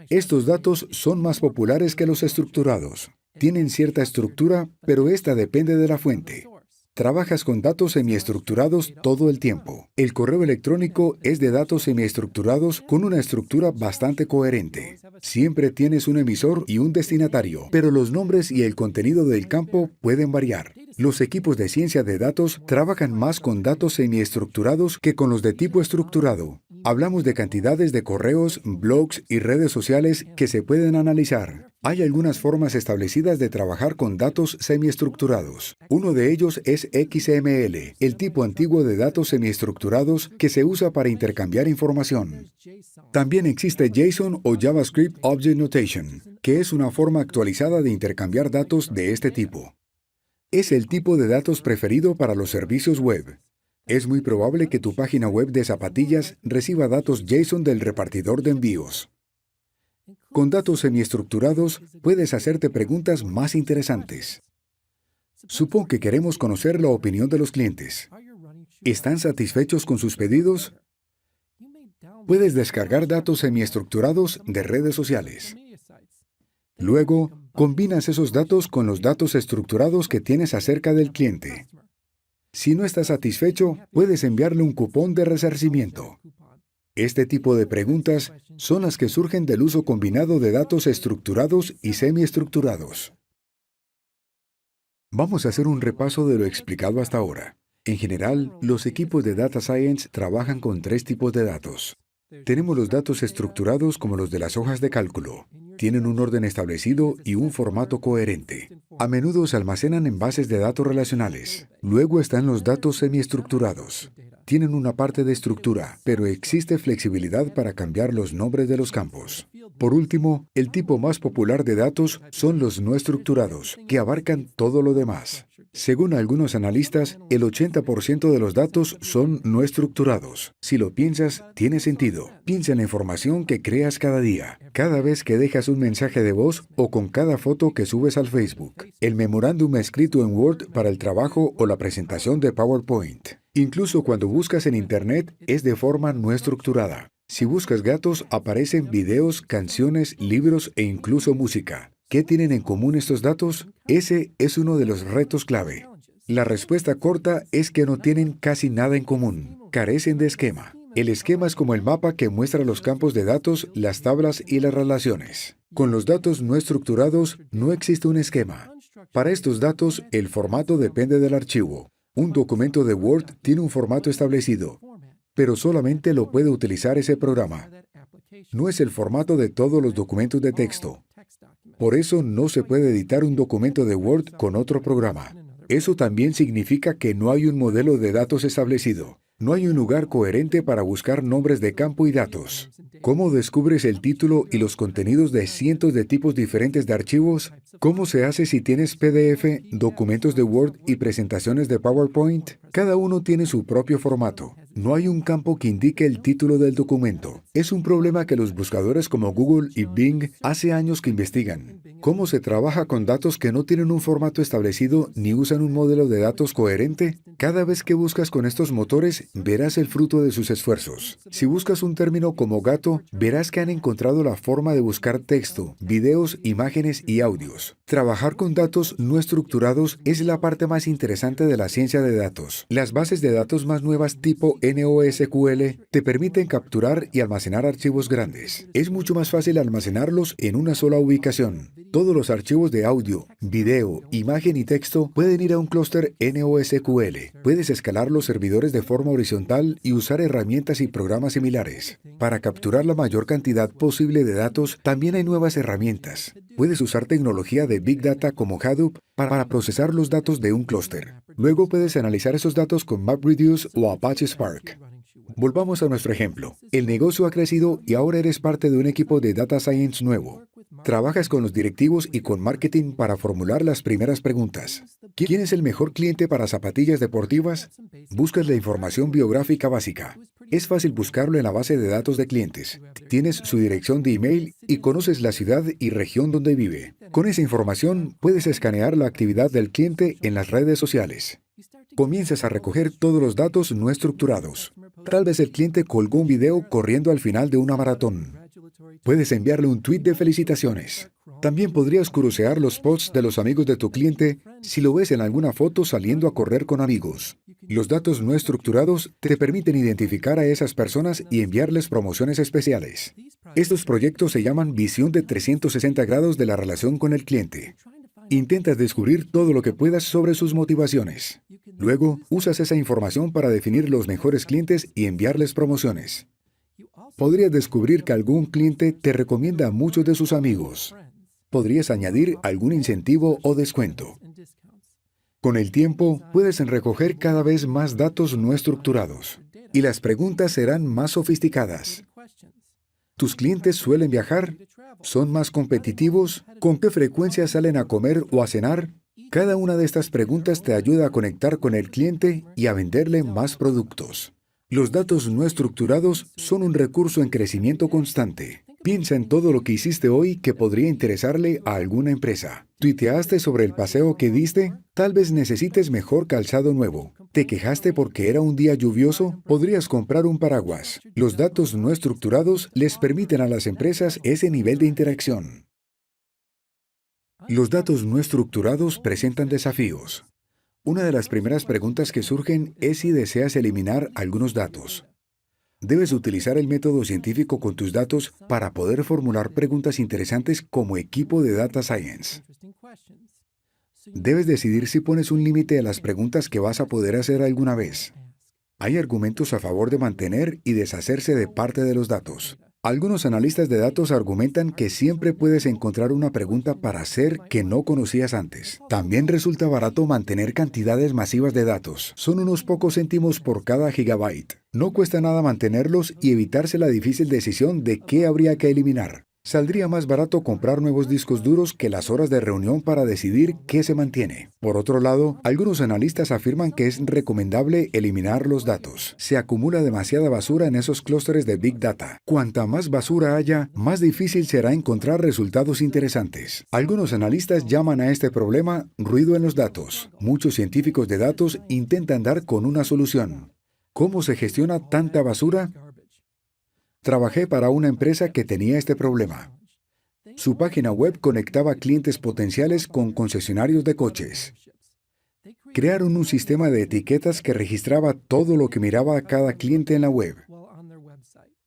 Estos datos son más populares que los estructurados. Tienen cierta estructura, pero esta depende de la fuente. Trabajas con datos semiestructurados todo el tiempo. El correo electrónico es de datos semiestructurados con una estructura bastante coherente. Siempre tienes un emisor y un destinatario, pero los nombres y el contenido del campo pueden variar. Los equipos de ciencia de datos trabajan más con datos semiestructurados que con los de tipo estructurado. Hablamos de cantidades de correos, blogs y redes sociales que se pueden analizar. Hay algunas formas establecidas de trabajar con datos semiestructurados. Uno de ellos es XML, el tipo antiguo de datos semiestructurados que se usa para intercambiar información. También existe JSON o JavaScript Object Notation, que es una forma actualizada de intercambiar datos de este tipo. Es el tipo de datos preferido para los servicios web. Es muy probable que tu página web de zapatillas reciba datos JSON del repartidor de envíos. Con datos semiestructurados, puedes hacerte preguntas más interesantes. Supón que queremos conocer la opinión de los clientes. ¿Están satisfechos con sus pedidos? Puedes descargar datos semiestructurados de redes sociales. Luego, combinas esos datos con los datos estructurados que tienes acerca del cliente. Si no estás satisfecho, puedes enviarle un cupón de resarcimiento. Este tipo de preguntas son las que surgen del uso combinado de datos estructurados y semiestructurados. Vamos a hacer un repaso de lo explicado hasta ahora. En general, los equipos de Data Science trabajan con 3 tipos de datos. Tenemos los datos estructurados como los de las hojas de cálculo. Tienen un orden establecido y un formato coherente. A menudo se almacenan en bases de datos relacionales. Luego están los datos semiestructurados. Tienen una parte de estructura, pero existe flexibilidad para cambiar los nombres de los campos. Por último, el tipo más popular de datos son los no estructurados, que abarcan todo lo demás. Según algunos analistas, el 80% de los datos son no estructurados. Si lo piensas, tiene sentido. Piensa en la información que creas cada día, cada vez que dejas un mensaje de voz o con cada foto que subes al Facebook, el memorándum escrito en Word para el trabajo o la presentación de PowerPoint. Incluso cuando buscas en Internet, es de forma no estructurada. Si buscas gatos, aparecen videos, canciones, libros e incluso música. ¿Qué tienen en común estos datos? Ese es uno de los retos clave. La respuesta corta es que no tienen casi nada en común. Carecen de esquema. El esquema es como el mapa que muestra los campos de datos, las tablas y las relaciones. Con los datos no estructurados, no existe un esquema. Para estos datos, el formato depende del archivo. Un documento de Word tiene un formato establecido, pero solamente lo puede utilizar ese programa. No es el formato de todos los documentos de texto. Por eso no se puede editar un documento de Word con otro programa. Eso también significa que no hay un modelo de datos establecido. No hay un lugar coherente para buscar nombres de campo y datos. ¿Cómo descubres el título y los contenidos de cientos de tipos diferentes de archivos? ¿Cómo se hace si tienes PDF, documentos de Word y presentaciones de PowerPoint? Cada uno tiene su propio formato. No hay un campo que indique el título del documento. Es un problema que los buscadores como Google y Bing hace años que investigan. ¿Cómo se trabaja con datos que no tienen un formato establecido ni usan un modelo de datos coherente? Cada vez que buscas con estos motores, verás el fruto de sus esfuerzos. Si buscas un término como gato, verás que han encontrado la forma de buscar texto, videos, imágenes y audios. Trabajar con datos no estructurados es la parte más interesante de la ciencia de datos. Las bases de datos más nuevas tipo NoSQL te permiten capturar y almacenar archivos grandes. Es mucho más fácil almacenarlos en una sola ubicación. Todos los archivos de audio, video, imagen y texto pueden ir a un clúster NoSQL. Puedes escalar los servidores de forma horizontal y usar herramientas y programas similares. Para capturar la mayor cantidad posible de datos, también hay nuevas herramientas. Puedes usar tecnología de Big Data como Hadoop para procesar los datos de un clúster. Luego puedes analizar esos datos con MapReduce o Apache Spark. Volvamos a nuestro ejemplo. El negocio ha crecido y ahora eres parte de un equipo de Data Science nuevo. Trabajas con los directivos y con marketing para formular las primeras preguntas. ¿Quién es el mejor cliente para zapatillas deportivas? Buscas la información biográfica básica. Es fácil buscarlo en la base de datos de clientes. Tienes su dirección de email y conoces la ciudad y región donde vive. Con esa información puedes escanear la actividad del cliente en las redes sociales. Comienzas a recoger todos los datos no estructurados. Tal vez el cliente colgó un video corriendo al final de una maratón. Puedes enviarle un tweet de felicitaciones. También podrías crucear los posts de los amigos de tu cliente si lo ves en alguna foto saliendo a correr con amigos. Los datos no estructurados te permiten identificar a esas personas y enviarles promociones especiales. Estos proyectos se llaman visión de 360 grados de la relación con el cliente. Intentas descubrir todo lo que puedas sobre sus motivaciones. Luego, usas esa información para definir los mejores clientes y enviarles promociones. Podrías descubrir que algún cliente te recomienda a muchos de sus amigos. Podrías añadir algún incentivo o descuento. Con el tiempo, puedes recoger cada vez más datos no estructurados, y las preguntas serán más sofisticadas. ¿Tus clientes suelen viajar? ¿Son más competitivos? ¿Con qué frecuencia salen a comer o a cenar? Cada una de estas preguntas te ayuda a conectar con el cliente y a venderle más productos. Los datos no estructurados son un recurso en crecimiento constante. Piensa en todo lo que hiciste hoy que podría interesarle a alguna empresa. ¿Tuiteaste sobre el paseo que diste? Tal vez necesites mejor calzado nuevo. ¿Te quejaste porque era un día lluvioso? Podrías comprar un paraguas. Los datos no estructurados les permiten a las empresas ese nivel de interacción. Los datos no estructurados presentan desafíos. Una de las primeras preguntas que surgen es si deseas eliminar algunos datos. Debes utilizar el método científico con tus datos para poder formular preguntas interesantes como equipo de Data Science. Debes decidir si pones un límite a las preguntas que vas a poder hacer alguna vez. Hay argumentos a favor de mantener y deshacerse de parte de los datos. Algunos analistas de datos argumentan que siempre puedes encontrar una pregunta para hacer que no conocías antes. También resulta barato mantener cantidades masivas de datos. Son unos pocos céntimos por cada gigabyte. No cuesta nada mantenerlos y evitarse la difícil decisión de qué habría que eliminar. Saldría más barato comprar nuevos discos duros que las horas de reunión para decidir qué se mantiene. Por otro lado, algunos analistas afirman que es recomendable eliminar los datos. Se acumula demasiada basura en esos clústeres de Big Data. Cuanta más basura haya, más difícil será encontrar resultados interesantes. Algunos analistas llaman a este problema ruido en los datos. Muchos científicos de datos intentan dar con una solución. ¿Cómo se gestiona tanta basura? Trabajé para una empresa que tenía este problema. Su página web conectaba clientes potenciales con concesionarios de coches. Crearon un sistema de etiquetas que registraba todo lo que miraba a cada cliente en la web.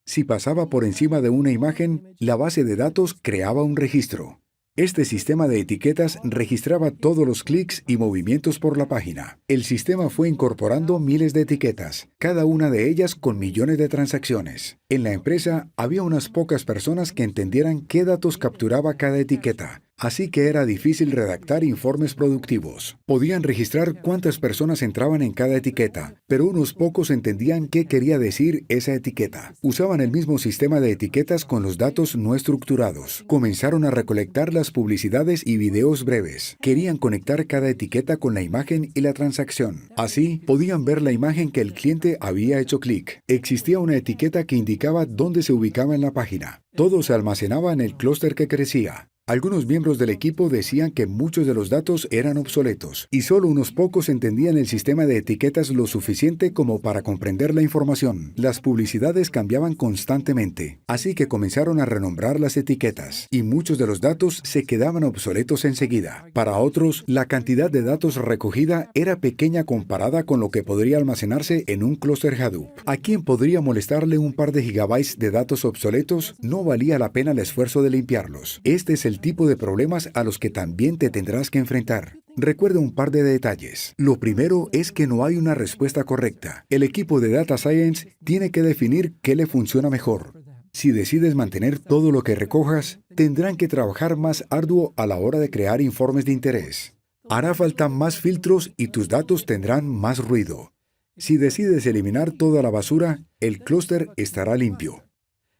Si pasaba por encima de una imagen, la base de datos creaba un registro. Este sistema de etiquetas registraba todos los clics y movimientos por la página. El sistema fue incorporando miles de etiquetas, cada una de ellas con millones de transacciones. En la empresa había unas pocas personas que entendieran qué datos capturaba cada etiqueta, así que era difícil redactar informes productivos. Podían registrar cuántas personas entraban en cada etiqueta, pero unos pocos entendían qué quería decir esa etiqueta. Usaban el mismo sistema de etiquetas con los datos no estructurados. Comenzaron a recolectar las publicidades y videos breves. Querían conectar cada etiqueta con la imagen y la transacción. Así, podían ver la imagen que el cliente había hecho clic. Existía una etiqueta que indicaba dónde se ubicaba en la página. Todo se almacenaba en el clúster que crecía. Algunos miembros del equipo decían que muchos de los datos eran obsoletos y solo unos pocos entendían el sistema de etiquetas lo suficiente como para comprender la información. Las publicidades cambiaban constantemente, así que comenzaron a renombrar las etiquetas y muchos de los datos se quedaban obsoletos enseguida. Para otros, la cantidad de datos recogida era pequeña comparada con lo que podría almacenarse en un clúster Hadoop. ¿A quién podría molestarle un par de gigabytes de datos obsoletos? No valía la pena el esfuerzo de limpiarlos. Este es el tipo de problemas a los que también te tendrás que enfrentar. Recuerda un par de detalles. Lo primero es que no hay una respuesta correcta. El equipo de Data Science tiene que definir qué le funciona mejor. Si decides mantener todo lo que recojas, tendrán que trabajar más arduo a la hora de crear informes de interés. Hará falta más filtros y tus datos tendrán más ruido. Si decides eliminar toda la basura, el clúster estará limpio.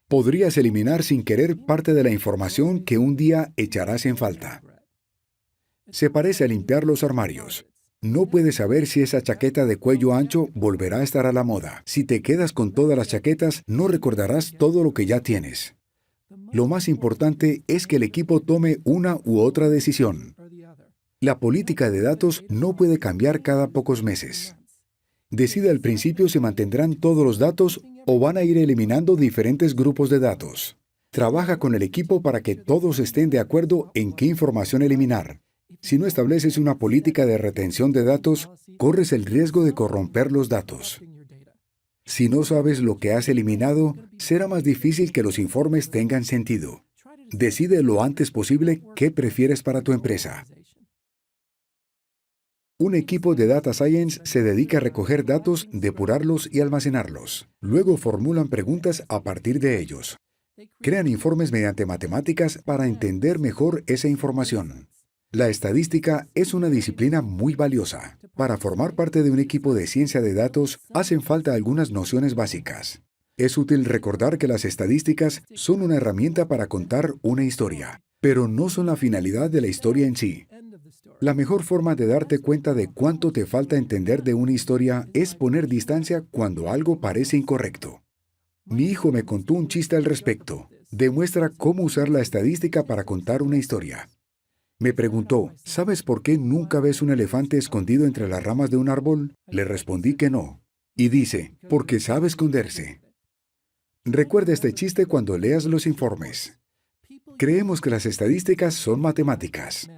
Podrías eliminar sin querer parte de la información que un día echarás en falta. Se parece a limpiar los armarios. No puedes saber si esa chaqueta de cuello ancho volverá a estar a la moda. Si te quedas con todas las chaquetas, no recordarás todo lo que ya tienes. Lo más importante es que el equipo tome una u otra decisión. La política de datos no puede cambiar cada pocos meses. Decide al principio si mantendrán todos los datos o van a ir eliminando diferentes grupos de datos. Trabaja con el equipo para que todos estén de acuerdo en qué información eliminar. Si no estableces una política de retención de datos, corres el riesgo de corromper los datos. Si no sabes lo que has eliminado, será más difícil que los informes tengan sentido. Decide lo antes posible qué prefieres para tu empresa. Un equipo de Data Science se dedica a recoger datos, depurarlos y almacenarlos. Luego formulan preguntas a partir de ellos. Crean informes mediante matemáticas para entender mejor esa información. La estadística es una disciplina muy valiosa. Para formar parte de un equipo de ciencia de datos, hacen falta algunas nociones básicas. Es útil recordar que las estadísticas son una herramienta para contar una historia, pero no son la finalidad de la historia en sí. La mejor forma de darte cuenta de cuánto te falta entender de una historia es poner distancia cuando algo parece incorrecto. Mi hijo me contó un chiste al respecto. Demuestra cómo usar la estadística para contar una historia. Me preguntó, ¿sabes por qué nunca ves un elefante escondido entre las ramas de un árbol? Le respondí que no. Y dice, porque sabe esconderse. Recuerda este chiste cuando leas los informes. Creemos que las estadísticas son matemáticas.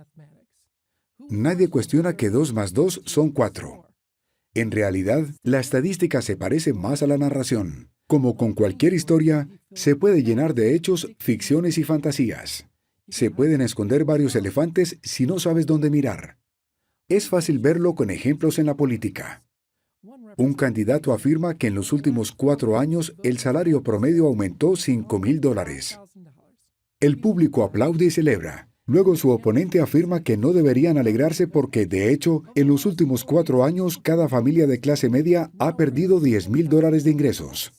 Nadie cuestiona que 2 más 2 son 4. En realidad, la estadística se parece más a la narración. Como con cualquier historia, se puede llenar de hechos, ficciones y fantasías. Se pueden esconder varios elefantes si no sabes dónde mirar. Es fácil verlo con ejemplos en la política. Un candidato afirma que en los últimos 4 años el salario promedio aumentó $5,000. El público aplaude y celebra. Luego su oponente afirma que no deberían alegrarse porque, de hecho, en los últimos 4 años cada familia de clase media ha perdido $10,000 de ingresos.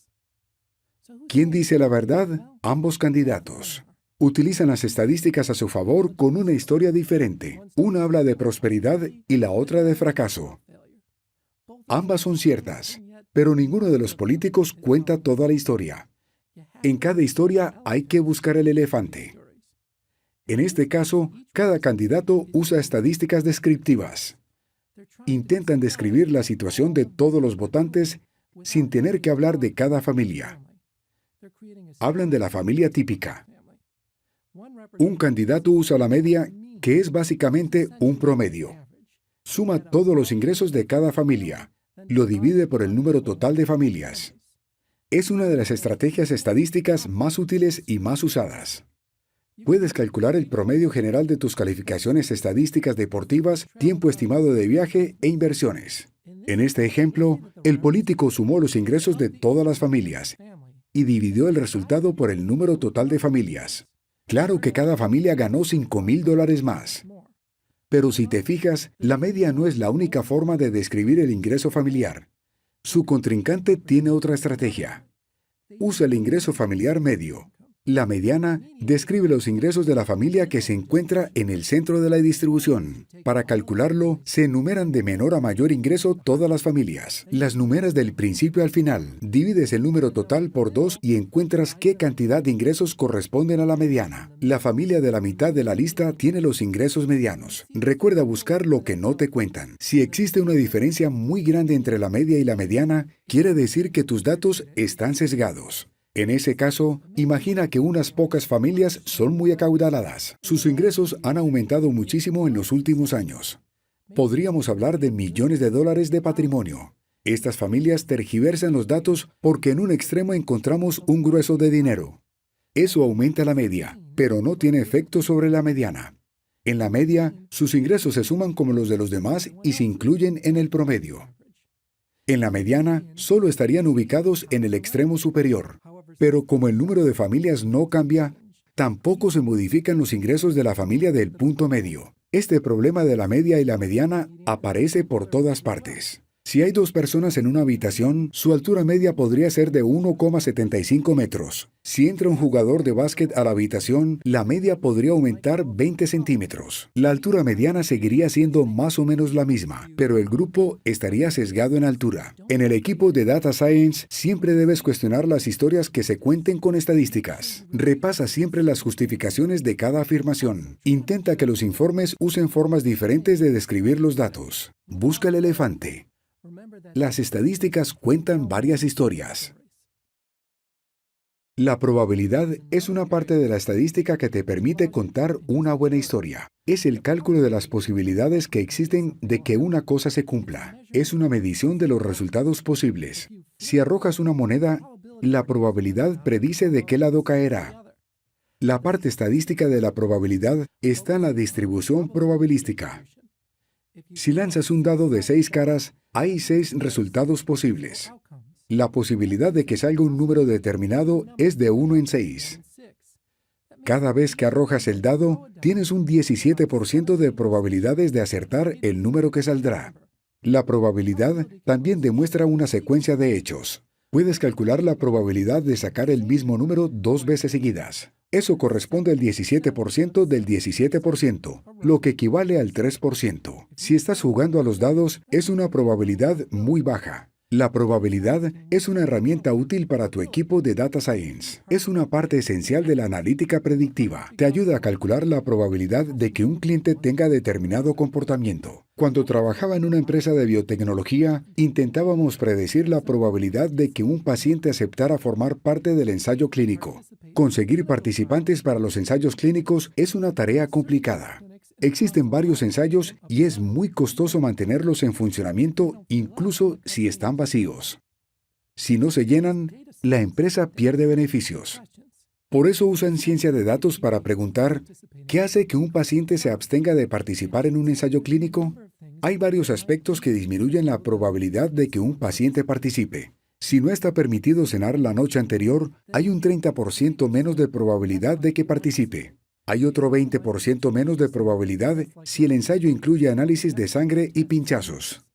¿Quién dice la verdad? Ambos candidatos. Utilizan las estadísticas a su favor con una historia diferente. Una habla de prosperidad y la otra de fracaso. Ambas son ciertas, pero ninguno de los políticos cuenta toda la historia. En cada historia hay que buscar el elefante. En este caso, cada candidato usa estadísticas descriptivas. Intentan describir la situación de todos los votantes sin tener que hablar de cada familia. Hablan de la familia típica. Un candidato usa la media, que es básicamente un promedio. Suma todos los ingresos de cada familia. Lo divide por el número total de familias. Es una de las estrategias estadísticas más útiles y más usadas. Puedes calcular el promedio general de tus calificaciones estadísticas deportivas, tiempo estimado de viaje e inversiones. En este ejemplo, el político sumó los ingresos de todas las familias y dividió el resultado por el número total de familias. Claro que cada familia ganó $5,000 más. Pero si te fijas, la media no es la única forma de describir el ingreso familiar. Su contrincante tiene otra estrategia. Usa el ingreso familiar medio. La mediana describe los ingresos de la familia que se encuentra en el centro de la distribución. Para calcularlo, se enumeran de menor a mayor ingreso todas las familias. Las numeras del principio al final. Divides el número total por 2 y encuentras qué cantidad de ingresos corresponden a la mediana. La familia de la mitad de la lista tiene los ingresos medianos. Recuerda buscar lo que no te cuentan. Si existe una diferencia muy grande entre la media y la mediana, quiere decir que tus datos están sesgados. En ese caso, imagina que unas pocas familias son muy acaudaladas. Sus ingresos han aumentado muchísimo en los últimos años. Podríamos hablar de millones de dólares de patrimonio. Estas familias tergiversan los datos porque en un extremo encontramos un grueso de dinero. Eso aumenta la media, pero no tiene efecto sobre la mediana. En la media, sus ingresos se suman como los de los demás y se incluyen en el promedio. En la mediana, solo estarían ubicados en el extremo superior. Pero como el número de familias no cambia, tampoco se modifican los ingresos de la familia del punto medio. Este problema de la media y la mediana aparece por todas partes. Si hay 2 personas en una habitación, su altura media podría ser de 1,75 metros. Si entra un jugador de básquet a la habitación, la media podría aumentar 20 centímetros. La altura mediana seguiría siendo más o menos la misma, pero el grupo estaría sesgado en altura. En el equipo de Data Science, siempre debes cuestionar las historias que se cuenten con estadísticas. Repasa siempre las justificaciones de cada afirmación. Intenta que los informes usen formas diferentes de describir los datos. Busca el elefante. Las estadísticas cuentan varias historias. La probabilidad es una parte de la estadística que te permite contar una buena historia. Es el cálculo de las posibilidades que existen de que una cosa se cumpla. Es una medición de los resultados posibles. Si arrojas una moneda, la probabilidad predice de qué lado caerá. La parte estadística de la probabilidad está en la distribución probabilística. Si lanzas un dado de 6 caras, hay 6 resultados posibles. La posibilidad de que salga un número determinado es de 1 en 6. Cada vez que arrojas el dado, tienes un 17% de probabilidades de acertar el número que saldrá. La probabilidad también demuestra una secuencia de hechos. Puedes calcular la probabilidad de sacar el mismo número 2 veces seguidas. Eso corresponde al 17% del 17%, lo que equivale al 3%. Si estás jugando a los dados, es una probabilidad muy baja. La probabilidad es una herramienta útil para tu equipo de Data Science. Es una parte esencial de la analítica predictiva. Te ayuda a calcular la probabilidad de que un cliente tenga determinado comportamiento. Cuando trabajaba en una empresa de biotecnología, intentábamos predecir la probabilidad de que un paciente aceptara formar parte del ensayo clínico. Conseguir participantes para los ensayos clínicos es una tarea complicada. Existen varios ensayos y es muy costoso mantenerlos en funcionamiento incluso si están vacíos. Si no se llenan, la empresa pierde beneficios. Por eso usan ciencia de datos para preguntar, ¿qué hace que un paciente se abstenga de participar en un ensayo clínico? Hay varios aspectos que disminuyen la probabilidad de que un paciente participe. Si no está permitido cenar la noche anterior, hay un 30% menos de probabilidad de que participe. Hay otro 20% menos de probabilidad si el ensayo incluye análisis de sangre y pinchazos.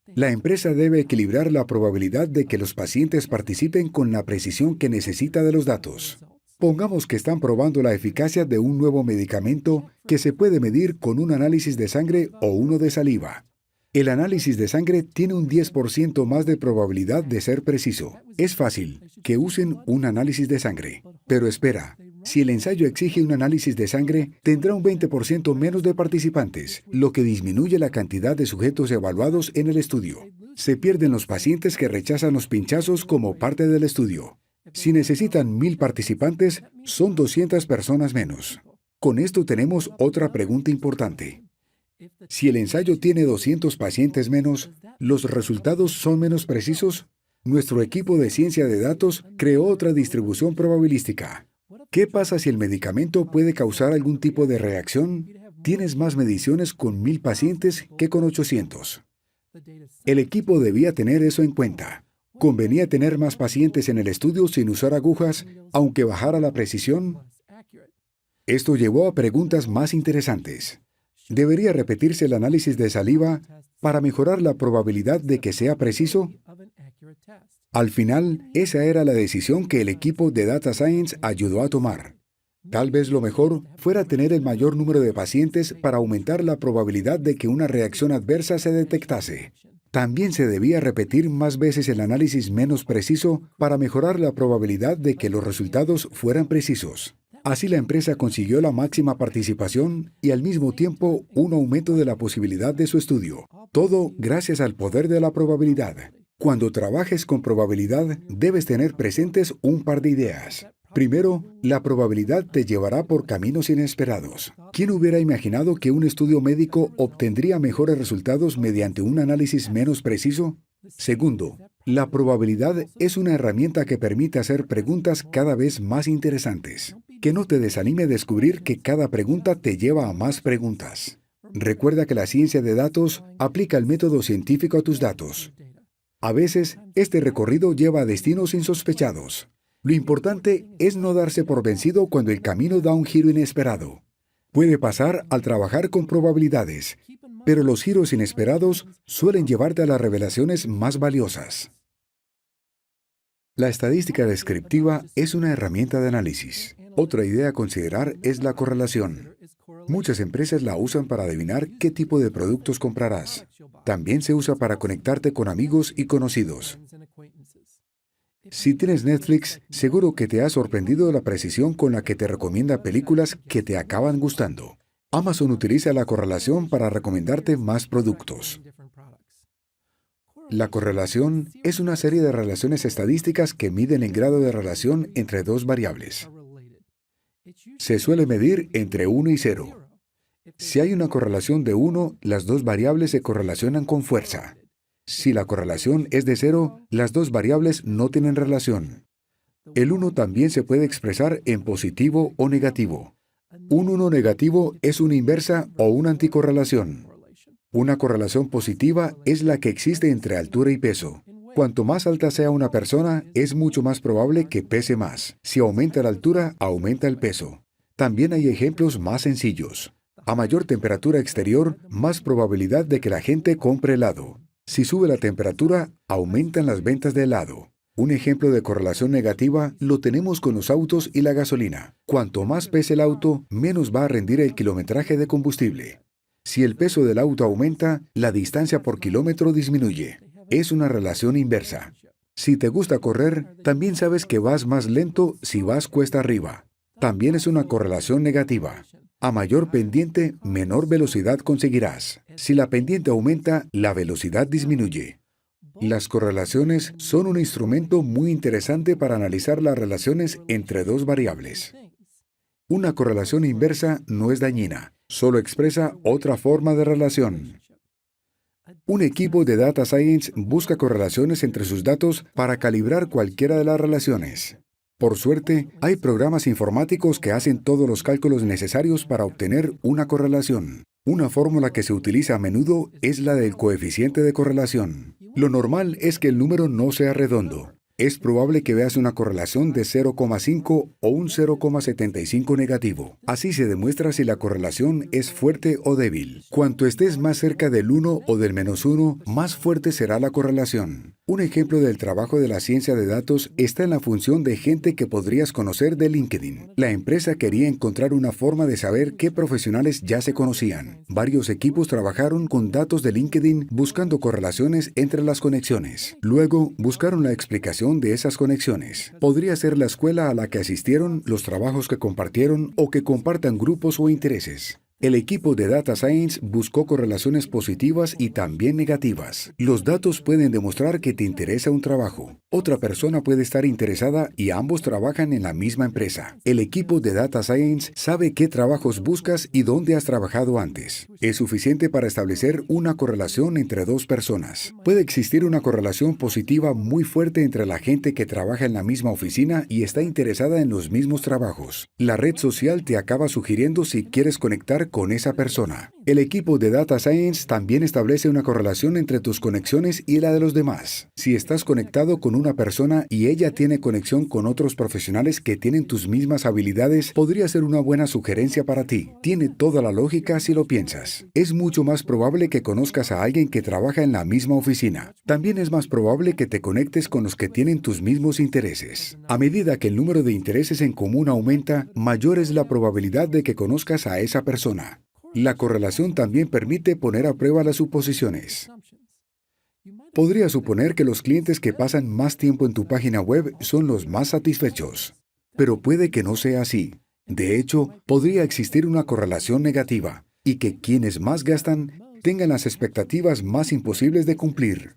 La empresa debe equilibrar la probabilidad de que los pacientes participen con la precisión que necesita de los datos. Pongamos que están probando la eficacia de un nuevo medicamento que se puede medir con un análisis de sangre o uno de saliva. El análisis de sangre tiene un 10% más de probabilidad de ser preciso. Es fácil que usen un análisis de sangre. Pero espera, si el ensayo exige un análisis de sangre, tendrá un 20% menos de participantes, lo que disminuye la cantidad de sujetos evaluados en el estudio. Se pierden los pacientes que rechazan los pinchazos como parte del estudio. Si necesitan 1,000 participantes, son 200 personas menos. Con esto tenemos otra pregunta importante. Si el ensayo tiene 200 pacientes menos, ¿los resultados son menos precisos? Nuestro equipo de ciencia de datos creó otra distribución probabilística. ¿Qué pasa si el medicamento puede causar algún tipo de reacción? Tienes más mediciones con 1,000 pacientes que con 800. El equipo debía tener eso en cuenta. ¿Convenía tener más pacientes en el estudio sin usar agujas, aunque bajara la precisión? Esto llevó a preguntas más interesantes. ¿Debería repetirse el análisis de saliva para mejorar la probabilidad de que sea preciso? Al final, esa era la decisión que el equipo de Data Science ayudó a tomar. Tal vez lo mejor fuera tener el mayor número de pacientes para aumentar la probabilidad de que una reacción adversa se detectase. También se debía repetir más veces el análisis menos preciso para mejorar la probabilidad de que los resultados fueran precisos. Así la empresa consiguió la máxima participación y al mismo tiempo un aumento de la posibilidad de su estudio. Todo gracias al poder de la probabilidad. Cuando trabajes con probabilidad, debes tener presentes un par de ideas. Primero, la probabilidad te llevará por caminos inesperados. ¿Quién hubiera imaginado que un estudio médico obtendría mejores resultados mediante un análisis menos preciso? Segundo, la probabilidad es una herramienta que permite hacer preguntas cada vez más interesantes. Que no te desanime descubrir que cada pregunta te lleva a más preguntas. Recuerda que la ciencia de datos aplica el método científico a tus datos. A veces, este recorrido lleva a destinos insospechados. Lo importante es no darse por vencido cuando el camino da un giro inesperado. Puede pasar al trabajar con probabilidades, pero los giros inesperados suelen llevarte a las revelaciones más valiosas. La estadística descriptiva es una herramienta de análisis. Otra idea a considerar es la correlación. Muchas empresas la usan para adivinar qué tipo de productos comprarás. También se usa para conectarte con amigos y conocidos. Si tienes Netflix, seguro que te ha sorprendido la precisión con la que te recomienda películas que te acaban gustando. Amazon utiliza la correlación para recomendarte más productos. La correlación es una serie de relaciones estadísticas que miden el grado de relación entre dos variables. Se suele medir entre 1 y 0. Si hay una correlación de 1, las dos variables se correlacionan con fuerza. Si la correlación es de 0, las dos variables no tienen relación. El 1 también se puede expresar en positivo o negativo. Un 1 negativo es una inversa o una anticorrelación. Una correlación positiva es la que existe entre altura y peso. Cuanto más alta sea una persona, es mucho más probable que pese más. Si aumenta la altura, aumenta el peso. También hay ejemplos más sencillos. A mayor temperatura exterior, más probabilidad de que la gente compre helado. Si sube la temperatura, aumentan las ventas de helado. Un ejemplo de correlación negativa lo tenemos con los autos y la gasolina. Cuanto más pese el auto, menos va a rendir el kilometraje de combustible. Si el peso del auto aumenta, la distancia por kilómetro disminuye. Es una relación inversa. Si te gusta correr, también sabes que vas más lento si vas cuesta arriba. También es una correlación negativa. A mayor pendiente, menor velocidad conseguirás. Si la pendiente aumenta, la velocidad disminuye. Las correlaciones son un instrumento muy interesante para analizar las relaciones entre dos variables. Una correlación inversa no es dañina, solo expresa otra forma de relación. Un equipo de Data Science busca correlaciones entre sus datos para calibrar cualquiera de las relaciones. Por suerte, hay programas informáticos que hacen todos los cálculos necesarios para obtener una correlación. Una fórmula que se utiliza a menudo es la del coeficiente de correlación. Lo normal es que el número no sea redondo. Es probable que veas una correlación de 0,5 o un 0,75 negativo. Así se demuestra si la correlación es fuerte o débil. Cuanto estés más cerca del 1 o del -1, más fuerte será la correlación. Un ejemplo del trabajo de la ciencia de datos está en la función de gente que podrías conocer de LinkedIn. La empresa quería encontrar una forma de saber qué profesionales ya se conocían. Varios equipos trabajaron con datos de LinkedIn buscando correlaciones entre las conexiones. Luego, buscaron la explicación de esas conexiones. Podría ser la escuela a la que asistieron, los trabajos que compartieron o que compartan grupos o intereses. El equipo de Data Science buscó correlaciones positivas y también negativas. Los datos pueden demostrar que te interesa un trabajo. Otra persona puede estar interesada y ambos trabajan en la misma empresa. El equipo de Data Science sabe qué trabajos buscas y dónde has trabajado antes. Es suficiente para establecer una correlación entre dos personas. Puede existir una correlación positiva muy fuerte entre la gente que trabaja en la misma oficina y está interesada en los mismos trabajos. La red social te acaba sugiriendo si quieres conectar con esa persona. El equipo de Data Science también establece una correlación entre tus conexiones y la de los demás. Si estás conectado con una persona y ella tiene conexión con otros profesionales que tienen tus mismas habilidades, podría ser una buena sugerencia para ti. Tiene toda la lógica si lo piensas. Es mucho más probable que conozcas a alguien que trabaja en la misma oficina. También es más probable que te conectes con los que tienen tus mismos intereses. A medida que el número de intereses en común aumenta, mayor es la probabilidad de que conozcas a esa persona. La correlación también permite poner a prueba las suposiciones. Podría suponer que los clientes que pasan más tiempo en tu página web son los más satisfechos, pero puede que no sea así. De hecho, podría existir una correlación negativa y que quienes más gastan tengan las expectativas más imposibles de cumplir.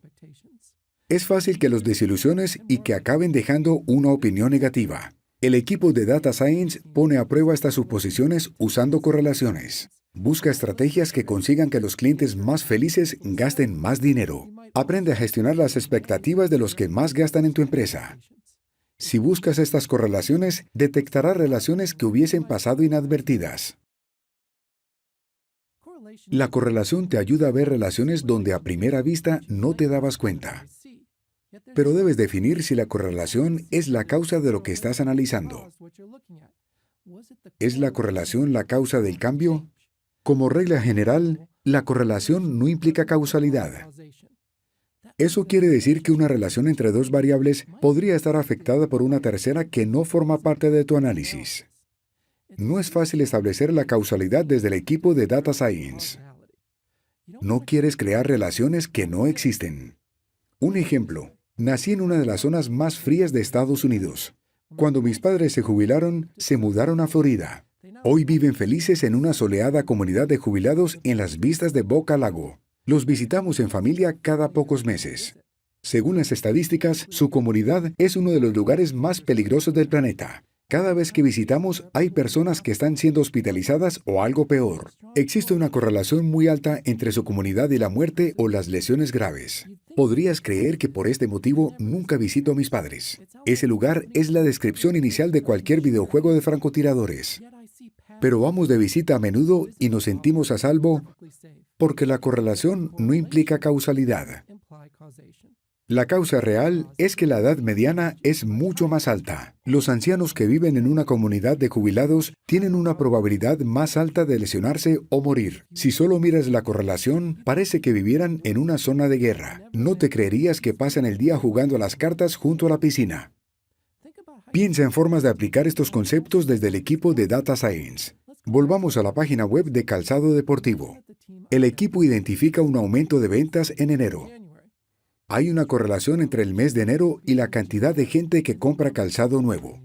Es fácil que los desilusiones y que acaben dejando una opinión negativa. El equipo de Data Science pone a prueba estas suposiciones usando correlaciones. Busca estrategias que consigan que los clientes más felices gasten más dinero. Aprende a gestionar las expectativas de los que más gastan en tu empresa. Si buscas estas correlaciones, detectarás relaciones que hubiesen pasado inadvertidas. La correlación te ayuda a ver relaciones donde a primera vista no te dabas cuenta. Pero debes definir si la correlación es la causa de lo que estás analizando. ¿Es la correlación la causa del cambio? Como regla general, la correlación no implica causalidad. Eso quiere decir que una relación entre dos variables podría estar afectada por una tercera que no forma parte de tu análisis. No es fácil establecer la causalidad desde el equipo de Data Science. No quieres crear relaciones que no existen. Un ejemplo. Nací en una de las zonas más frías de Estados Unidos. Cuando mis padres se jubilaron, se mudaron a Florida. Hoy viven felices en una soleada comunidad de jubilados en las vistas de Boca Lago. Los visitamos en familia cada pocos meses. Según las estadísticas, su comunidad es uno de los lugares más peligrosos del planeta. Cada vez que visitamos, hay personas que están siendo hospitalizadas o algo peor. Existe una correlación muy alta entre su comunidad y la muerte o las lesiones graves. Podrías creer que por este motivo nunca visito a mis padres. Ese lugar es la descripción inicial de cualquier videojuego de francotiradores. Pero vamos de visita a menudo y nos sentimos a salvo porque la correlación no implica causalidad. La causa real es que la edad mediana es mucho más alta. Los ancianos que viven en una comunidad de jubilados tienen una probabilidad más alta de lesionarse o morir. Si solo miras la correlación, parece que vivieran en una zona de guerra. No te creerías que pasan el día jugando a las cartas junto a la piscina. Piensa en formas de aplicar estos conceptos desde el equipo de Data Science. Volvamos a la página web de Calzado Deportivo. El equipo identifica un aumento de ventas en enero. Hay una correlación entre el mes de enero y la cantidad de gente que compra calzado nuevo.